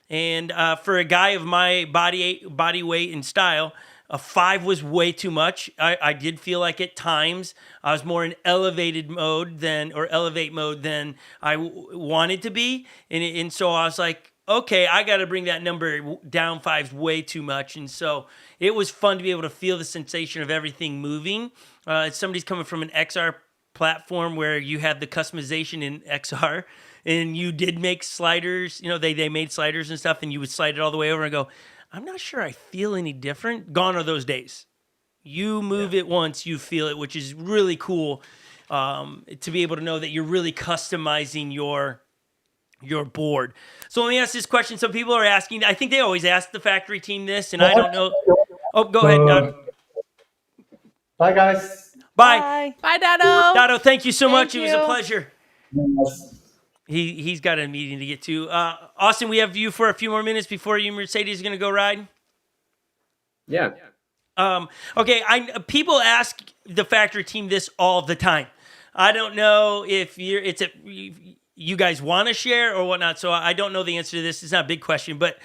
And for a guy of my body weight and style, a 5 was way too much. I did feel like at times I was more in elevate mode than I wanted to be. And so I was like, okay, I got to bring that number down 5's way too much. And so it was fun to be able to feel the sensation of everything moving. Somebody's coming from an XR platform where you had the customization in XR, and you did make sliders. They made sliders and stuff, and you would slide it all the way over and go, I'm not sure I feel any different. Gone are those days. You move it once, you feel it, which is really cool to be able to know that you're really customizing your board. So let me ask this question. Some people are asking, I think they always ask the factory team this, and I don't know. Oh, go ahead, Don. Bye, guys. Bye. Bye, Dado. Dado, thank you so much. Thank It was a you. pleasure. He's got a meeting to get to. Austin, we have you for a few more minutes before you and Mercedes are going to go ride. Yeah. Okay, people ask the factory team this all the time. I don't know if you guys want to share or whatnot, so I don't know the answer to this. It's not a big question, but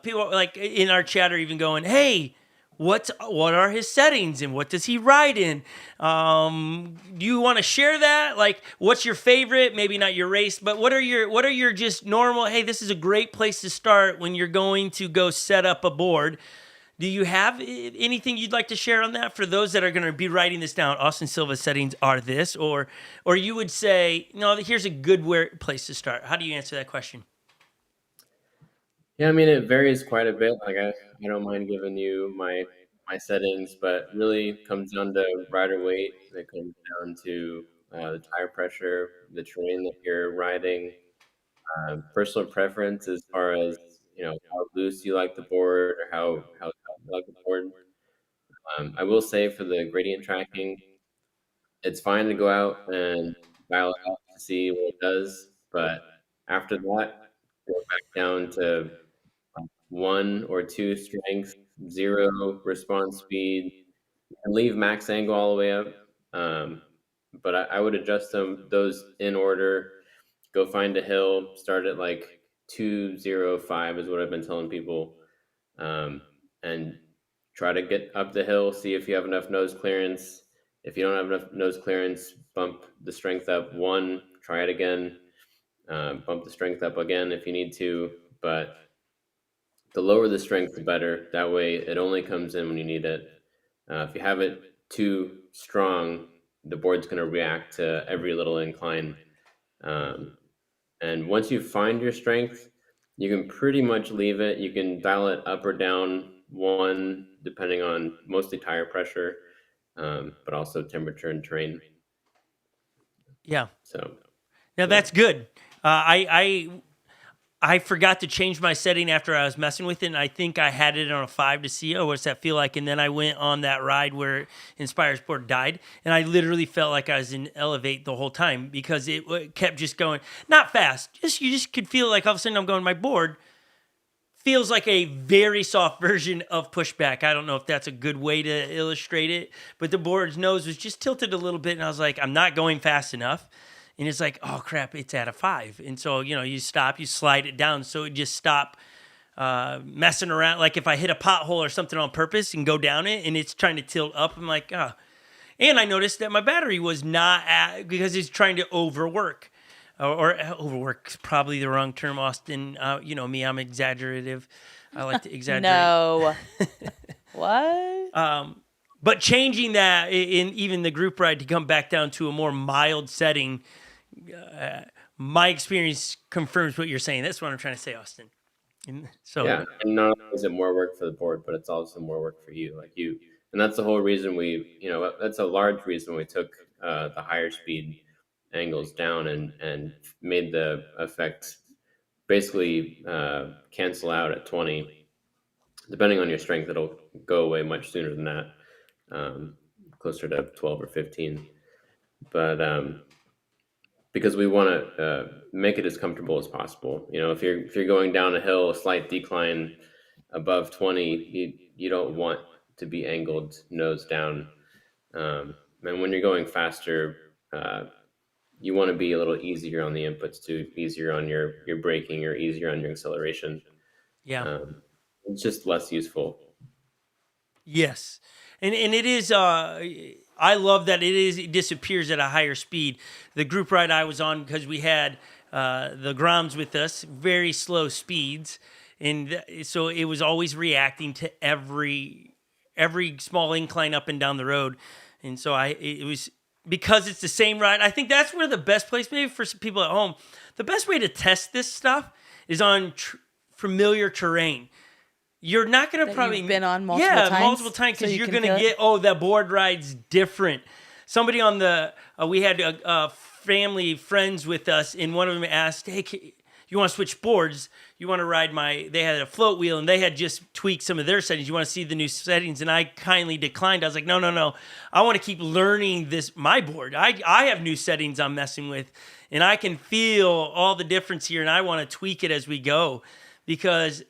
people like in our chat are even going, hey, what are his settings and what does he ride in? Do you want to share that? Like, what's your favorite? Maybe not your race, but what are your just normal, hey, this is a great place to start when you're going to go set up a board. Do you have anything you'd like to share on that for those that are going to be writing this down? Austin Silva's settings are this, or you would say, no, here's a good place to start. How do you answer that question? Yeah, I mean, it varies quite a bit. Like I don't mind giving you my settings, but really comes down to rider weight. It comes down to the tire pressure, the terrain that you're riding, personal preference as far as how loose you like the board or how tough you like the board. I will say for the gradient tracking, it's fine to go out and dial it out to see what it does, but after that, go back down to 1 or 2 strength, 0 response speed, and leave max angle all the way up. but I would adjust those in order. Go find a hill. Start at like 205 is what I've been telling people, and try to get up the hill. See if you have enough nose clearance. If you don't have enough nose clearance, bump the strength up one. Try it again. Bump the strength up again if you need to, but the lower the strength, the better. That way, it only comes in when you need it. If you have it too strong, the board's going to react to every little incline. Um, and once you find your strength, you can pretty much leave it. You can dial it up or down one, depending on mostly tire pressure, but also temperature and terrain. Yeah. So, Now that's good. I forgot to change my setting after I was messing with it, and I think I had it on a 5 to see, oh, what's that feel like? And then I went on that ride where Inspire's board died, and I literally felt like I was in Elevate the whole time because it kept just going, not fast, you just could feel like all of a sudden I'm going, my board feels like a very soft version of pushback. I don't know if that's a good way to illustrate it, but the board's nose was just tilted a little bit, and I was like, I'm not going fast enough. And it's like, oh crap, it's at a 5. And so, you stop, you slide it down. So it just stop messing around. Like if I hit a pothole or something on purpose and go down it and it's trying to tilt up, I'm like, oh. And I noticed that my battery was not because it's trying to overwork. Or overwork is probably the wrong term, Austin. You know me, I'm exaggerative. I like to exaggerate. No. What? But changing that in even the group ride to come back down to a more mild setting, my experience confirms what you're saying. That's what I'm trying to say, Austin. And so yeah, and not only is it more work for the board, but it's also more work for you. And that's the whole reason that's a large reason we took the higher speed angles down and made the effect basically cancel out at 20. Depending on your strength, it'll go away much sooner than that, closer to 12 or 15. But because we want to make it as comfortable as possible. If you're going down a hill, a slight decline above 20, you don't want to be angled nose down. And when you're going faster, you want to be a little easier on the inputs too, easier on your braking or easier on your acceleration. yeah. It's just less useful. Yes. And it is I love that it disappears at a higher speed. The group ride I was on, because we had the grounds with us, very slow speeds, and so it was always reacting to every small incline up and down the road. And so it was, because it's the same ride. I think that's where the best place, maybe for some people at home, the best way to test this stuff is on familiar terrain. You're not going to probably you've been on multiple times, because so you're can going to feel it? get, that board ride's different. Somebody on the we had family friends with us, and one of them asked, "Hey, you want to switch boards? You want to ride they had a float wheel, and they had just tweaked some of their settings. You want to see the new settings?" And I kindly declined. I was like, no. I want to keep learning my board. I have new settings I'm messing with, and I can feel all the difference here, and I want to tweak it as we go, because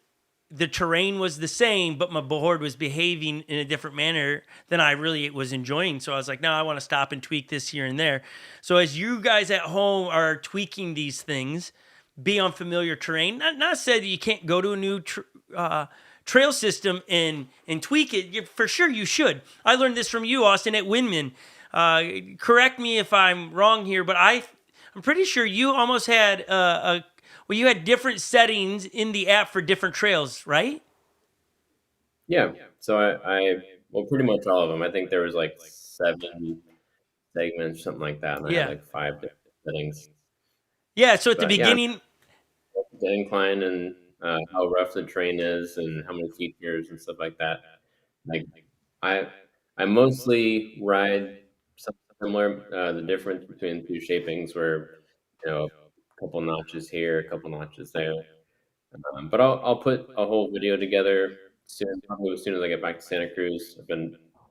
the terrain was the same, but my board was behaving in a different manner than I really was enjoying. So I was like, no, I want to stop and tweak this here and there. So as you guys at home are tweaking these things, be on familiar terrain. Not said that you can't go to a new trail system and tweak it. For sure you should. I learned this from you, Austin, at Windman. Correct me if I'm wrong here, but I'm pretty sure you almost had you had different settings in the app for different trails, right? Yeah. So I pretty much all of them. I think there was like 7 segments, something like that, and I had like 5 different settings. Yeah. So at the But beginning, the incline and how rough the terrain is and how many features and stuff like that. Like I mostly ride something similar. The difference between the two shapings were, a couple notches here, a couple notches there. But I'll put a whole video together soon, probably as soon as I get back to Santa Cruz.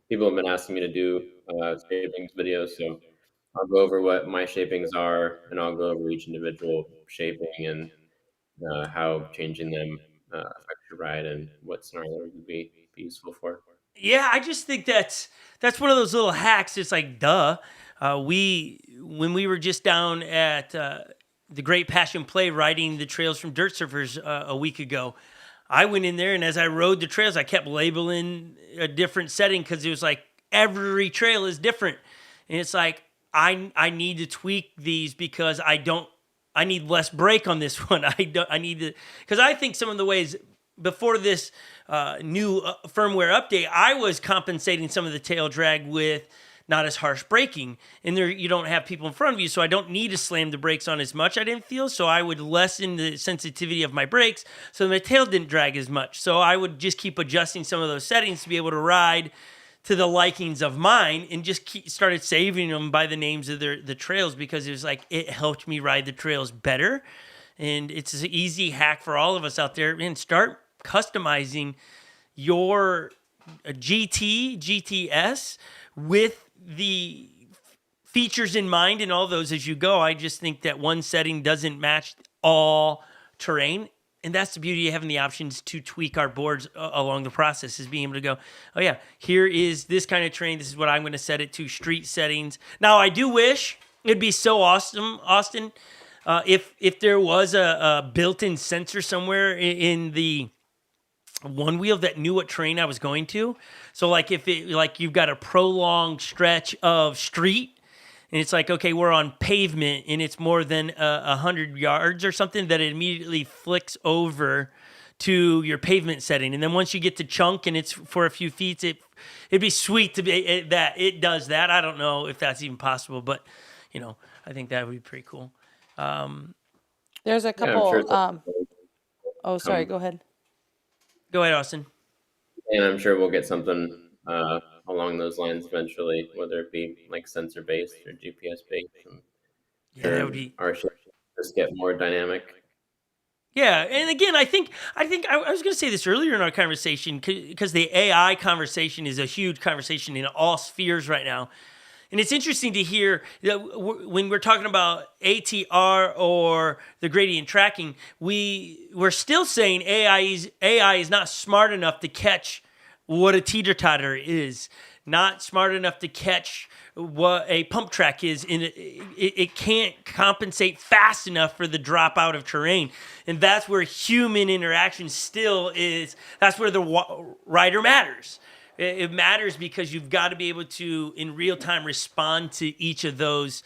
People have been asking me to do shapings videos, so I'll go over what my shapings are, and I'll go over each individual shaping and how changing them affects your ride and what scenario it would be useful for. yeah, I just think that's one of those little hacks. It's like, duh. When we were just down at the Great Passion Play riding the trails from Dirt Surfers a week ago, I went in there, and as I rode the trails, I kept labeling a different setting because it was like every trail is different. And it's like, I need to tweak these because I need less brake on this one. I need to, because I think some of the ways before this new firmware update, I was compensating some of the tail drag with not as harsh braking, and there you don't have people in front of you, so I don't need to slam the brakes on as much. I didn't feel so I would lessen the sensitivity of my brakes, so my tail didn't drag as much. So I would just keep adjusting some of those settings to be able to ride to the likings of mine, and just started saving them by the names of the trails because it was like it helped me ride the trails better. And it's an easy hack for all of us out there. And start customizing your GTS with the features in mind and all those as you go. I just think that one setting doesn't match all terrain. And that's the beauty of having the options to tweak our boards along the process, is being able to go, oh yeah, here is this kind of terrain. This is what I'm going to set it to, street settings. Now, I do wish it'd be so awesome, Austin, if there was a built-in sensor somewhere in the Onewheel that knew what terrain I was going to. So like if it, like you've got a prolonged stretch of street, and it's like, okay, we're on pavement and it's more than 100 yards or something, that it immediately flicks over to your pavement setting. And then once you get to chunk and it's for a few feet, it'd be sweet to be that it does that. I don't know if that's even possible, but I think that would be pretty cool. There's a Yeah, I'm couple. sure it's Sorry, go ahead. Go ahead, Austin. and I'm sure we'll get something along those lines eventually, whether it be like sensor based or GPS based. Yeah, that would be. Our ship just get more dynamic. Yeah, and again, I think I was going to say this earlier in our conversation, because the AI conversation is a huge conversation in all spheres right now. And it's interesting to hear that when we're talking about ATR or the gradient tracking, we're still saying AI is not smart enough to catch what a teeter-totter is, not smart enough to catch what a pump track is. And it can't compensate fast enough for the dropout of terrain. And that's where human interaction still is. That's where the rider matters. It matters because you've got to be able to, in real time, respond to each of those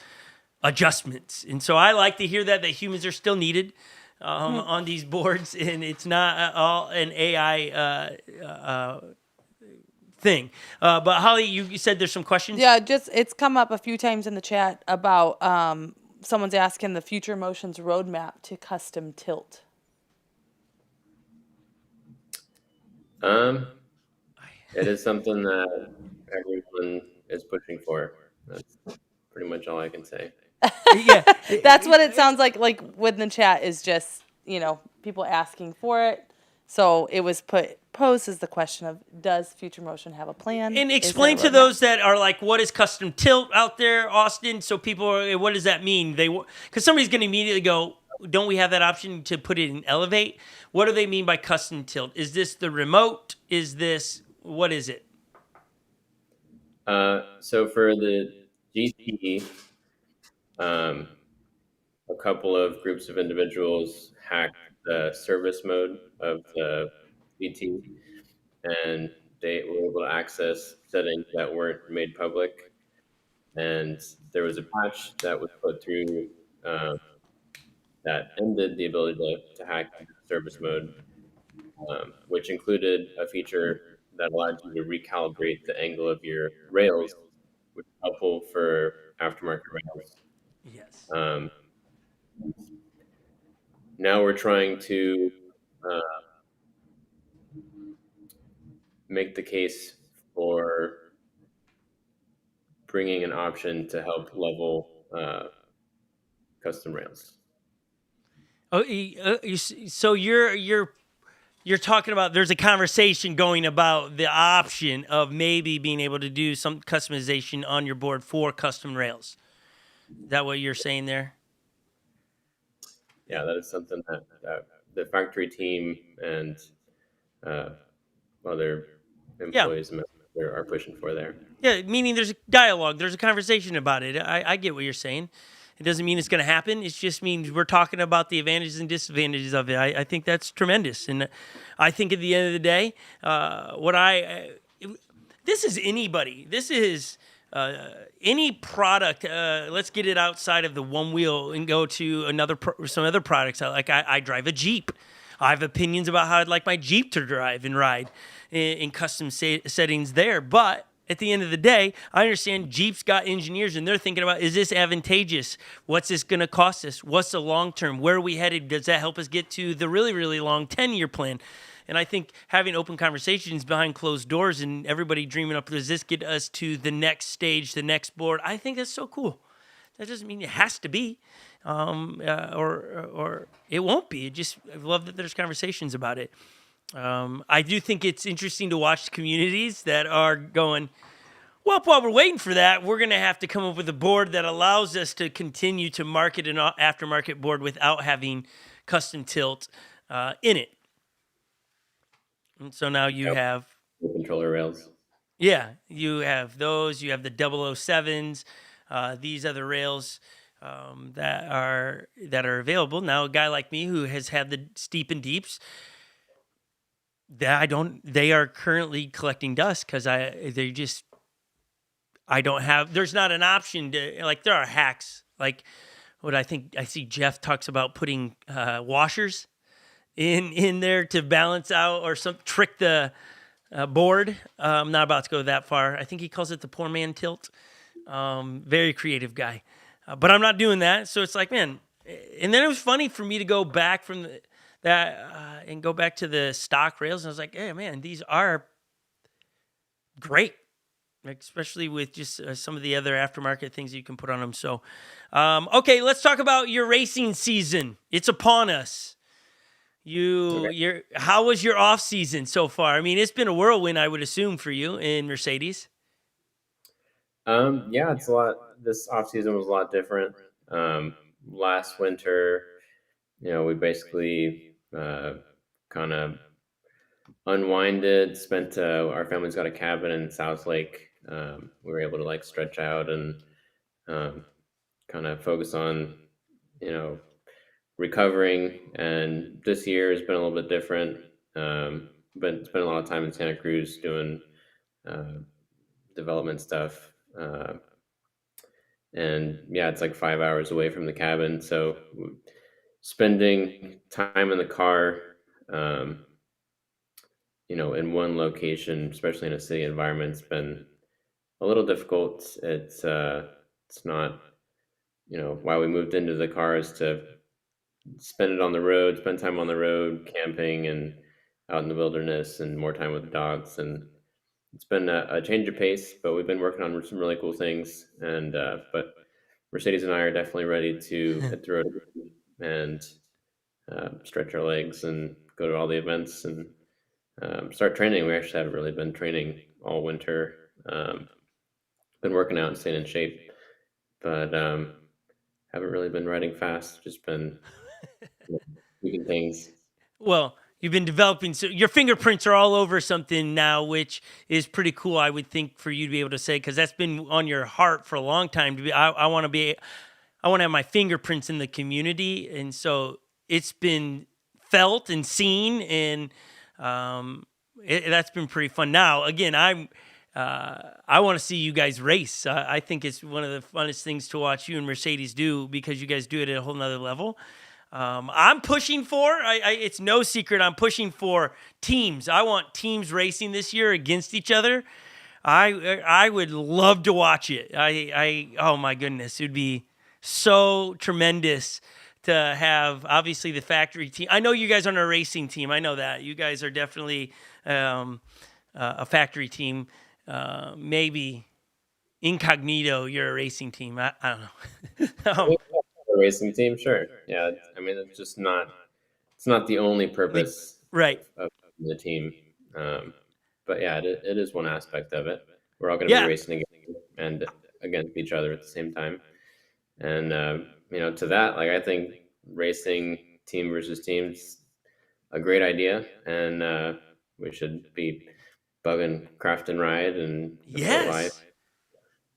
adjustments. And so I like to hear that humans are still needed on these boards, and it's not all an AI thing. But Holly, you said there's some questions? Yeah, it's come up a few times in the chat about someone's asking the Future Motions roadmap to custom tilt. It is something that everyone is pushing for. That's pretty much all I can say. Yeah. That's what it sounds like when the chat is just, people asking for it. So it was posed as the question of, does Future Motion have a plan? And Is explain there a to roadmap? those that are like, what is custom tilt out there, Austin? So people are, what does that mean? Because somebody's going to immediately go, don't we have that option to put it in Elevate? What do they mean by custom tilt? Is this the remote? What is it? So for the GT, a couple of groups of individuals hacked the service mode of the GT, and they were able to access settings that weren't made public. And there was a patch that was put through that ended the ability to hack the service mode, which included a feature that allowed you to recalibrate the angle of your rails, which is helpful for aftermarket rails. Yes. Now we're trying to make the case for bringing an option to help level custom rails. Oh, so you're talking about, there's a conversation going about the option of maybe being able to do some customization on your board for custom rails. Is that what you're saying there? Yeah, that is something that the factory team and other employees are pushing for there. Yeah, meaning there's a dialogue, there's a conversation about it. I get what you're saying. It doesn't mean it's going to happen. It just means we're talking about the advantages and disadvantages of it. I think that's tremendous. And I think at the end of the day, this is anybody. This is any product. Let's get it outside of the one wheel and go to some other products. I drive a Jeep. I have opinions about how I'd like my Jeep to drive and ride in custom settings there. But at the end of the day, I understand Jeep's got engineers and they're thinking about, is this advantageous? What's this going to cost us? What's the long term? Where are we headed? Does that help us get to the really, really long 10-year plan? And I think having open conversations behind closed doors and everybody dreaming up, does this get us to the next stage, the next board? I think that's so cool. That doesn't mean it has to be, or it won't be. I love that there's conversations about it. I do think it's interesting to watch communities that are going, well, while we're waiting for that, we're going to have to come up with a board that allows us to continue to market an aftermarket board without having custom tilt in it. And so now you have controller rails. Yeah, you have those. You have the 007s, these other rails that are available now. A guy like me who has had the steep and deeps, they are currently collecting dust because there's not an option to, like, there are hacks. Like what I think I see Jeff talks about putting washers in there to balance out or trick the board. I'm not about to go that far. I think he calls it the poor man tilt. Very creative guy. But I'm not doing that. So it's like, man. And then it was funny for me to go back from that and go back to the stock rails. And I was like, hey, man, these are great. Especially with just some of the other aftermarket things you can put on them. So, okay, let's talk about your racing season. It's upon us. How was your off season so far? I mean, it's been a whirlwind, I would assume, for you in Mercedes. Yeah, it's a lot. This off season was a lot different. Last winter, we basically kind of unwinded. Spent our family's got a cabin in South Lake. We were able to like stretch out and kind of focus on, recovering. And this year has been a little bit different. But spent a lot of time in Santa Cruz doing development stuff. And yeah, it's like 5 hours away from the cabin. So spending time in the car, in one location, especially in a city environment, it's been a little difficult. It's not, why we moved into the car is to spend time on the road, camping and out in the wilderness and more time with the dogs. And it's been a change of pace, but we've been working on some really cool things. And but Mercedes and I are definitely ready to hit the road and stretch our legs and go to all the events and start training. We actually haven't really been training all winter. Been working out and staying in shape, but haven't really been riding fast. Just been tweaking things. Well, you've been developing, so your fingerprints are all over something now, which is pretty cool, I would think, for you to be able to say, because that's been on your heart for a long time. I want to have my fingerprints in the community, and so it's been felt and seen, and that's been pretty fun. Now, again, I want to see you guys race. I think it's one of the funnest things to watch you and Mercedes do, because you guys do it at a whole nother level. I'm pushing for, it's no secret, I'm pushing for teams. I want teams racing this year against each other. I would love to watch it. Oh my goodness, it would be so tremendous to have, obviously, the factory team. I know you guys aren't a racing team. I know that. You guys are definitely a factory team. Maybe incognito, you're a racing team. I don't know. A racing team, sure. Yeah, I mean, it's not the only purpose right of the team. But yeah, it is one aspect of it. We're all going to be racing and against each other at the same time. And to that, like, I think racing team versus team's a great idea, and we should be bugging Craft and Ride and yes.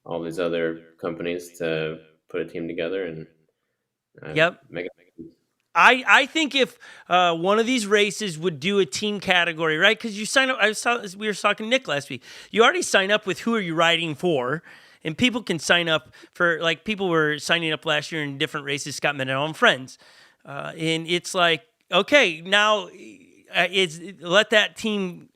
all these other companies to put a team together and Yep. make it. I think if one of these races would do a team category, right? Because you sign up. We were talking to Nick last week. You already sign up with who are you riding for, and people can sign up for, like, people were signing up last year in different races. Scott Mendenhall and friends, and it's like, okay, now it's let that team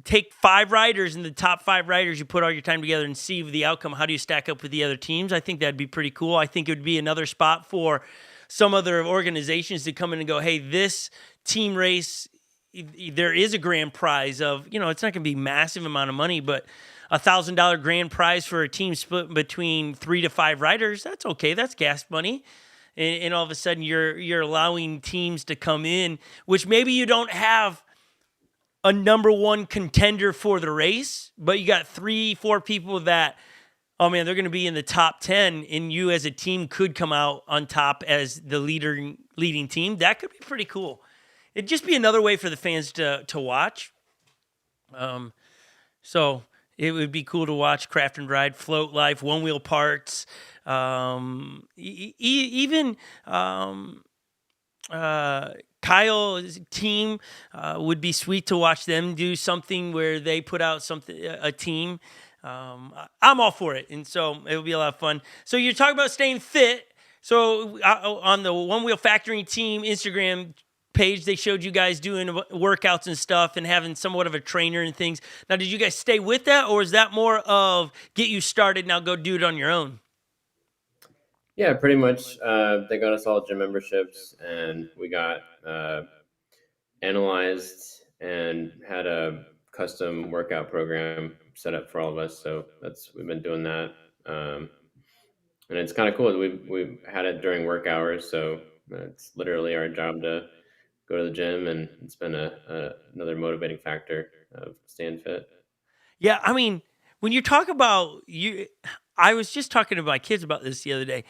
take 5 riders, and the top 5 riders, you put all your time together and see the outcome. How do you stack up with the other teams? I think that'd be pretty cool. I think it would be another spot for some other organizations to come in and go, hey, this team race, there is a grand prize of, it's not going to be massive amount of money, but $1,000 grand prize for a team split between 3 to 5 riders. That's okay. That's gas money. And all of a sudden you're allowing teams to come in, which maybe you don't have a number one contender for the race, but you got 3-4 people that, oh man, they're going to be in the top 10, and you as a team could come out on top as the leading team. That could be pretty cool. It'd just be another way for the fans to watch. So it would be cool to watch Craft and Ride, Float Life, Onewheel Parts, even Kyle's team would be sweet to watch them do something where they put out a team. I'm all for it, and so it'll be a lot of fun. So you're talking about staying fit. So on the One Wheel Factory team Instagram page, they showed you guys doing workouts and stuff and having somewhat of a trainer and things. Now, did you guys stay with that, or is that more of get you started, now go do it on your own? Yeah, pretty much. They got us all gym memberships, and we got analyzed and had a custom workout program set up for all of us. So we've been doing that, and it's kind of cool. We had it during work hours, so it's literally our job to go to the gym, and it's been another motivating factor of staying fit. Yeah, I mean, when you talk about I was just talking to my kids about this the other day.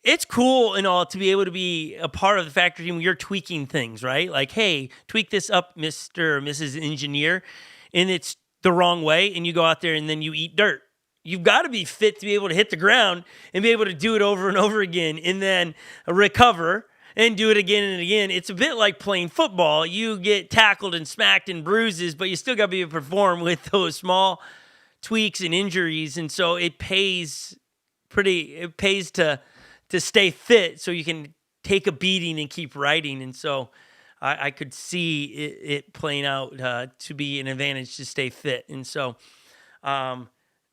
It's cool and all to be able to be a part of the factory team when you're tweaking things, right? Like, hey, tweak this up, Mr. or Mrs. Engineer, and it's the wrong way, and you go out there and then you eat dirt. You've got to be fit to be able to hit the ground and be able to do it over and over again, and then recover and do it again and again. It's a bit like playing football. You get tackled and smacked and bruises, but you still got to be able to perform with those small tweaks and injuries, and so it pays to stay fit so you can take a beating and keep riding. And so I could see it playing out to be an advantage to stay fit. And so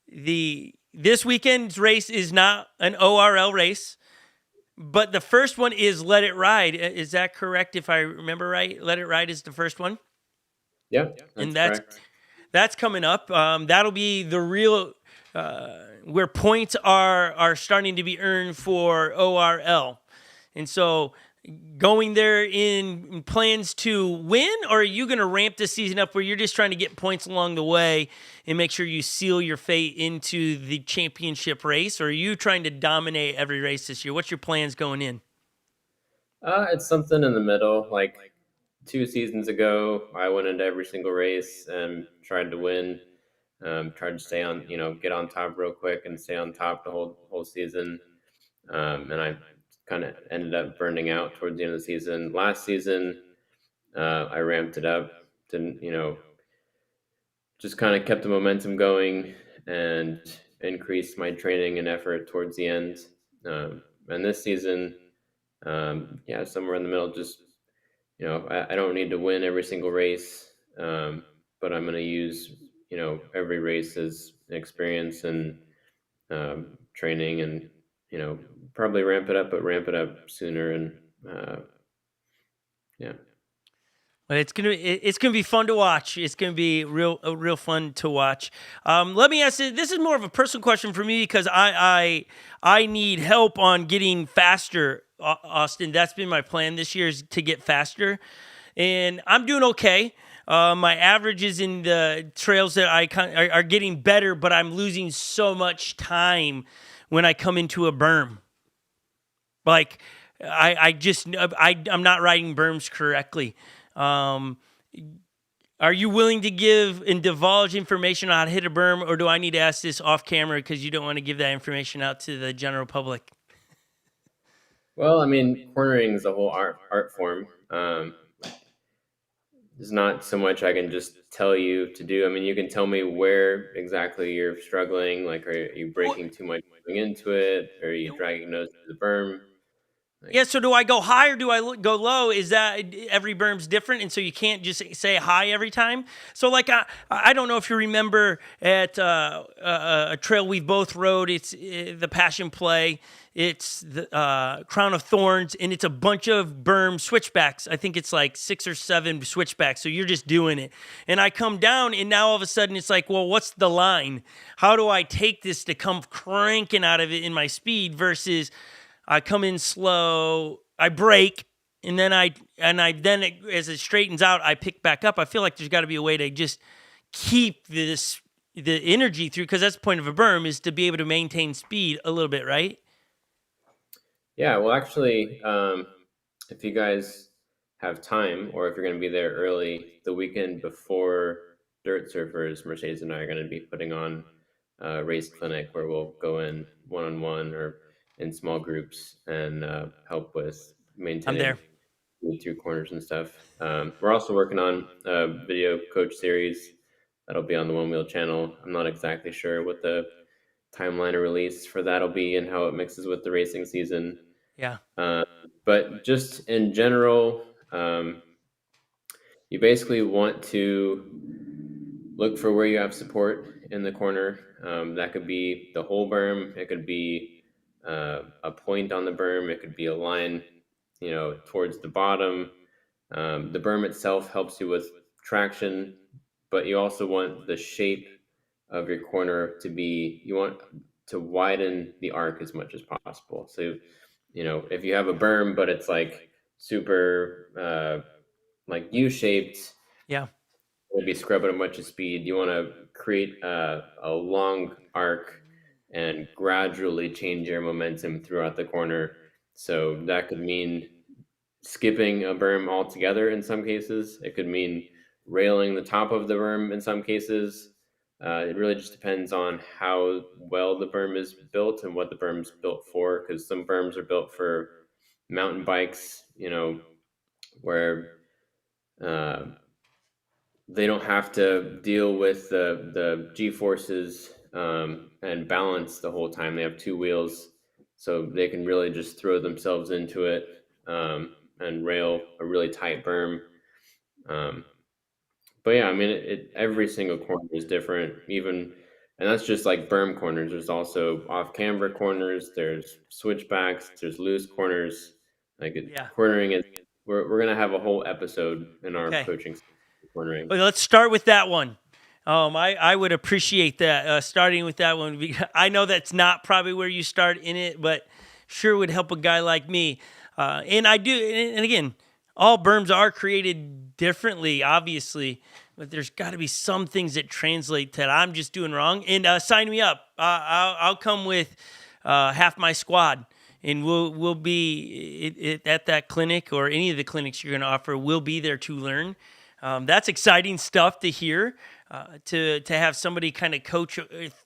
this weekend's race is not an ORL race, but the first one is Let It Ride. Is that correct, if I remember right? Let It Ride is the first one? Yeah, that's correct. That's coming up. That'll be the real... where points are starting to be earned for ORL. And so going there in plans to win, or are you going to ramp the season up where you're just trying to get points along the way and make sure you seal your fate into the championship race? Or are you trying to dominate every race this year? What's your plans going in? It's something in the middle. Like 2 seasons ago, I went into every single race and tried to win. Tried to stay on, get on top real quick and stay on top the whole season. And I kind of ended up burning out towards the end of the season. Last season, I ramped it up, just kind of kept the momentum going and increased my training and effort towards the end. And this season, somewhere in the middle, just, I don't need to win every single race, but I'm going to use every race as experience and training, and probably ramp it up, but ramp it up sooner. And But it's gonna be fun to watch. It's gonna be real fun to watch. Let me ask you. This is more of a personal question for me because I need help on getting faster, Austin. That's been my plan this year, is to get faster, and I'm doing okay. My averages in the trails that are getting better, but I'm losing so much time when I come into a berm. Like I'm not riding berms correctly. Are you willing to give and divulge information on how to hit a berm, or do I need to ask this off camera because you don't want to give that information out to the general public? Well, I mean, cornering is a whole art form. There's not so much I can just tell you to do. I mean, you can tell me where exactly you're struggling. Like, are you breaking too much going into it? Or are you dragging nose to the berm? Yeah, so do I go high or do I go low? Is that every berm's different, and so you can't just say high every time? So, like, I don't know if you remember at a trail we both rode. It's the Passion Play. It's the Crown of Thorns, and it's a bunch of berm switchbacks. I think it's like 6 or 7 switchbacks. So you're just doing it, and I come down, and now all of a sudden it's like, well, what's the line? How do I take this to come cranking out of it in my speed versus I come in slow, I brake, and then as it straightens out, I pick back up. I feel like there's got to be a way to just keep the energy through, because that's the point of a berm, is to be able to maintain speed a little bit, right? Yeah, well, actually, if you guys have time, or if you're going to be there early, the weekend before Dirt Surfers, Mercedes and I are going to be putting on a race clinic where we'll go in one-on-one or in small groups and help with maintaining there. through corners and stuff. We're also working on a video coach series that'll be on the Onewheel channel. I'm not exactly sure what the timeline of release for that'll be and how it mixes with the racing season. Yeah. But just in general, you basically want to look for where you have support in the corner. That could be the whole berm. It could be a point on the berm. It could be a line, towards the bottom. The berm itself helps you with traction, but you also want the shape of your corner to be, you want to widen the arc as much as possible. So, if you have a berm, but it's like super like U-shaped, Yeah. will be scrubbing a bunch of speed. You want to create a long arc and gradually change your momentum throughout the corner. So that could mean skipping a berm altogether in some cases. It could mean railing the top of the berm in some cases. It really just depends on how well the berm is built and what the berm's built for, because some berms are built for mountain bikes, where they don't have to deal with the G-forces and balance the whole time. They have 2 wheels, so they can really just throw themselves into it and rail a really tight berm. But yeah, I mean, every single corner is different. And that's just like berm corners. There's also off-camber corners. There's switchbacks. There's loose corners. Cornering is. We're gonna have a whole episode in our coaching cornering. Well, let's start with that one. I would appreciate that, starting with that one. I know that's not probably where you start in it, but sure would help a guy like me. And I do, and again, all berms are created differently, obviously, but there's got to be some things that translate that I'm just doing wrong. And sign me up. I'll come with half my squad. And we'll be at that clinic, or any of the clinics you're going to offer. We'll be there to learn. That's exciting stuff to hear, to have somebody kind of coach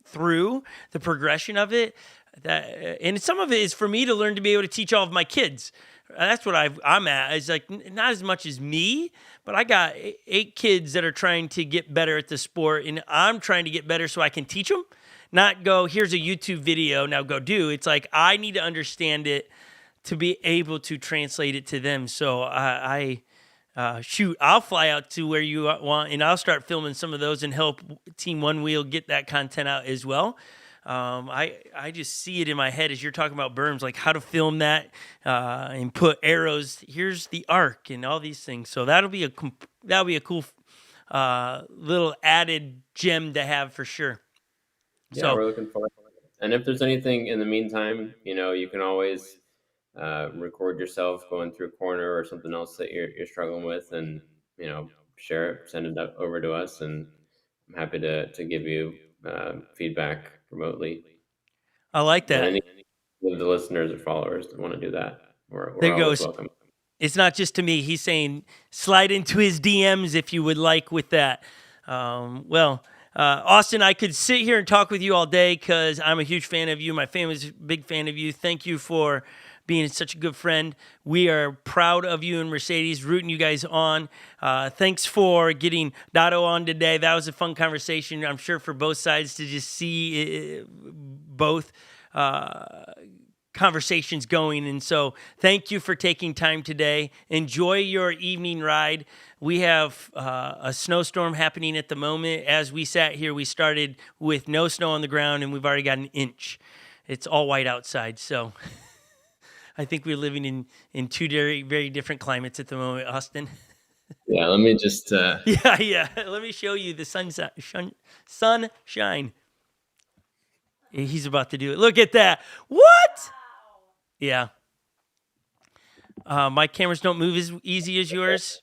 through the progression of it. And some of it is for me to learn to be able to teach all of my kids. That's what I'm at. It's like not as much as me, but I got 8 kids that are trying to get better at the sport, and I'm trying to get better so I can teach them. Not go, here's a YouTube video, now go do. It's like I need to understand it to be able to translate it to them. So I'll fly out to where you want, and I'll start filming some of those and help Team Onewheel get that content out as well. I just see it in my head as you're talking about berms, like how to film that and put arrows. Here's the arc and all these things. So that'll be a cool little added gem to have for sure. Yeah, so we're looking forward to it. And if there's anything in the meantime, you can always record yourself going through a corner or something else that you're struggling with, and share it, send it over to us, and I'm happy to give you feedback remotely. I like that. And any of the listeners or followers that want to do that, we're There always goes. welcome. It's not just to me. He's saying slide into his DMs if you would like with that. Austin, I could sit here and talk with you all day because I'm a huge fan of you. My family's a big fan of you. Thank you for being such a good friend. We are proud of you and Mercedes, rooting you guys on. Thanks for getting Dotto on today. That was a fun conversation, I'm sure, for both sides to just see both conversations going. And so thank you for taking time today. Enjoy your evening ride. We have a snowstorm happening at the moment. As we sat here, we started with no snow on the ground, and we've already got an inch. It's all white outside, so I think we're living in two very, very different climates at the moment, Austin. Yeah, let me just. Yeah. Let me show you the sunshine. He's about to do it. Look at that. What? Yeah. My cameras don't move as easy as yours.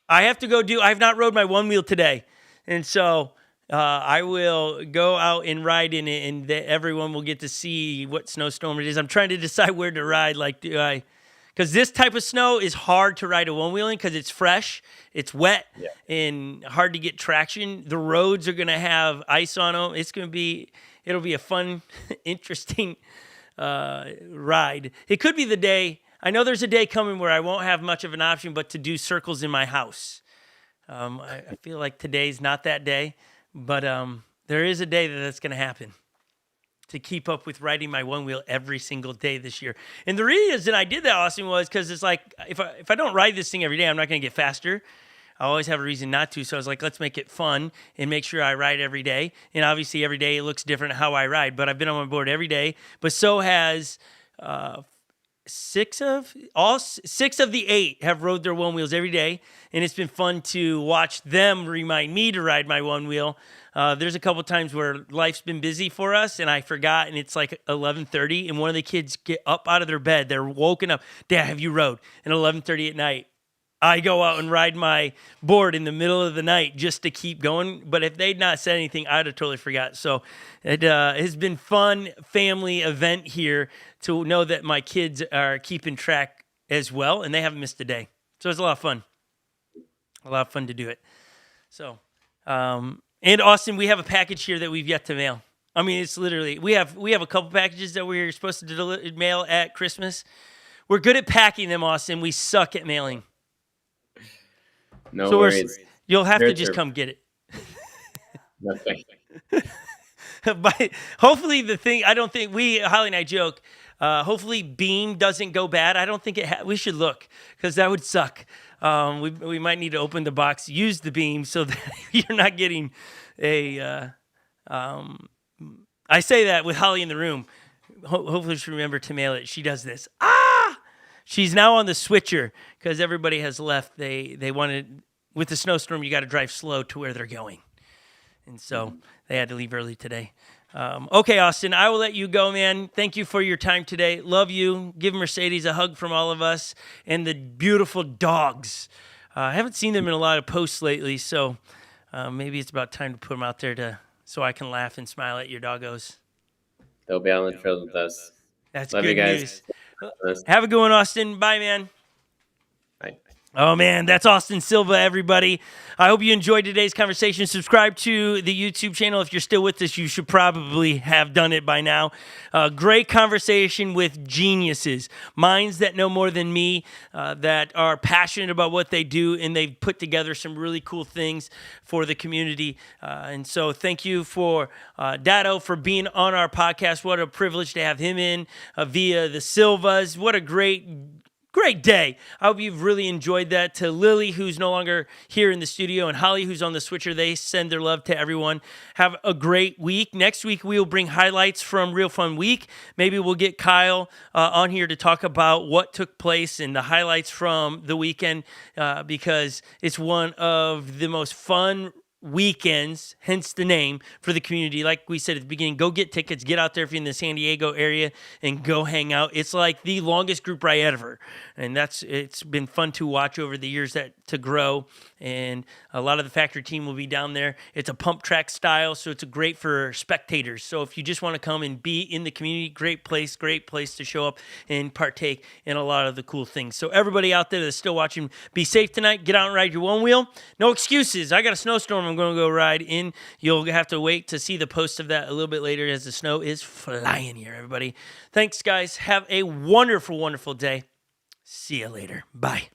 I have to go I've not rode my one wheel today. And so I will go out and ride in it, and everyone will get to see what snowstorm it is. I'm trying to decide where to ride. Because this type of snow is hard to ride a one wheeling because it's fresh, it's wet, and hard to get traction. The roads are going to have ice on them. It'll be a fun, interesting ride. It could be the day. I know there's a day coming where I won't have much of an option but to do circles in my house. I feel like today's not that day, but there is a day that's going to happen to keep up with riding my one wheel every single day this year. And the reason I did that, Austin, was because it's like if I don't ride this thing every day, I'm not going to get faster. I always have a reason not to. So I was like, let's make it fun and make sure I ride every day. And obviously every day it looks different how I ride, but I've been on my board every day. But so has six of the 8 have rode their one wheels every day. And it's been fun to watch them remind me to ride my one wheel. There's a couple times where life's been busy for us and I forgot, and it's like 11:30 and one of the kids get up out of their bed. They're woken up. Dad, have you rode? And 11:30 at night, I go out and ride my board in the middle of the night just to keep going. But if they'd not said anything, I'd have totally forgot. So it has been fun family event here to know that my kids are keeping track as well, and they haven't missed a day. So it's a lot of fun. A lot of fun to do it. So, and Austin, we have a package here that we've yet to mail. I mean, it's literally, we have a couple packages that we're supposed to mail at Christmas. We're good at packing them, Austin. We suck at mailing. No worries. You'll have to just come get it. Nothing. But hopefully Holly and I joke, hopefully Beam doesn't go bad. I don't think we should look because that would suck. We might need to open the box, use the Beam so that you're not getting I say that with Holly in the room. Hopefully she'll remember to mail it. She does this. She's now on the switcher because everybody has left. They wanted, with the snowstorm, you got to drive slow to where they're going. And so they had to leave early today. Okay, Austin, I will let you go, man. Thank you for your time today. Love you. Give Mercedes a hug from all of us and the beautiful dogs. I haven't seen them in a lot of posts lately, so maybe it's about time to put them out there so I can laugh and smile at your doggos. They'll be on the trail with us. That's Love good you guys. news. Have a good one, Austin. Bye, man. Bye. Oh, man, that's Austin Silva, everybody. I hope you enjoyed today's conversation. Subscribe to the YouTube channel. If you're still with us, you should probably have done it by now. Great conversation with geniuses, minds that know more than me, that are passionate about what they do, and they've put together some really cool things for the community. And so thank you for Dado for being on our podcast. What a privilege to have him in via the Silvas. What a great day. I hope you've really enjoyed that. To Lily, who's no longer here in the studio, and Holly, who's on the switcher, they send their love to everyone. Have a great week. Next week, we will bring highlights from Real Fun Week. Maybe we'll get Kyle on here to talk about what took place and the highlights from the weekend because it's one of the most fun weekends, hence the name, for the community. Like we said at the beginning, go get tickets, get out there if you're in the San Diego area, and go hang out. It's like the longest group ride ever, and it's been fun to watch over the years to grow. And a lot of the factory team will be down there. It's a pump track style, so it's great for spectators. So if you just want to come and be in the community, great place to show up and partake in a lot of the cool things. So everybody out there that's still watching, be safe tonight. Get out and ride your Onewheel. No excuses. I got a snowstorm I'm going to go ride in. You'll have to wait to see the post of that a little bit later as the snow is flying here, everybody. Thanks, guys. Have a wonderful, wonderful day. See you later. Bye.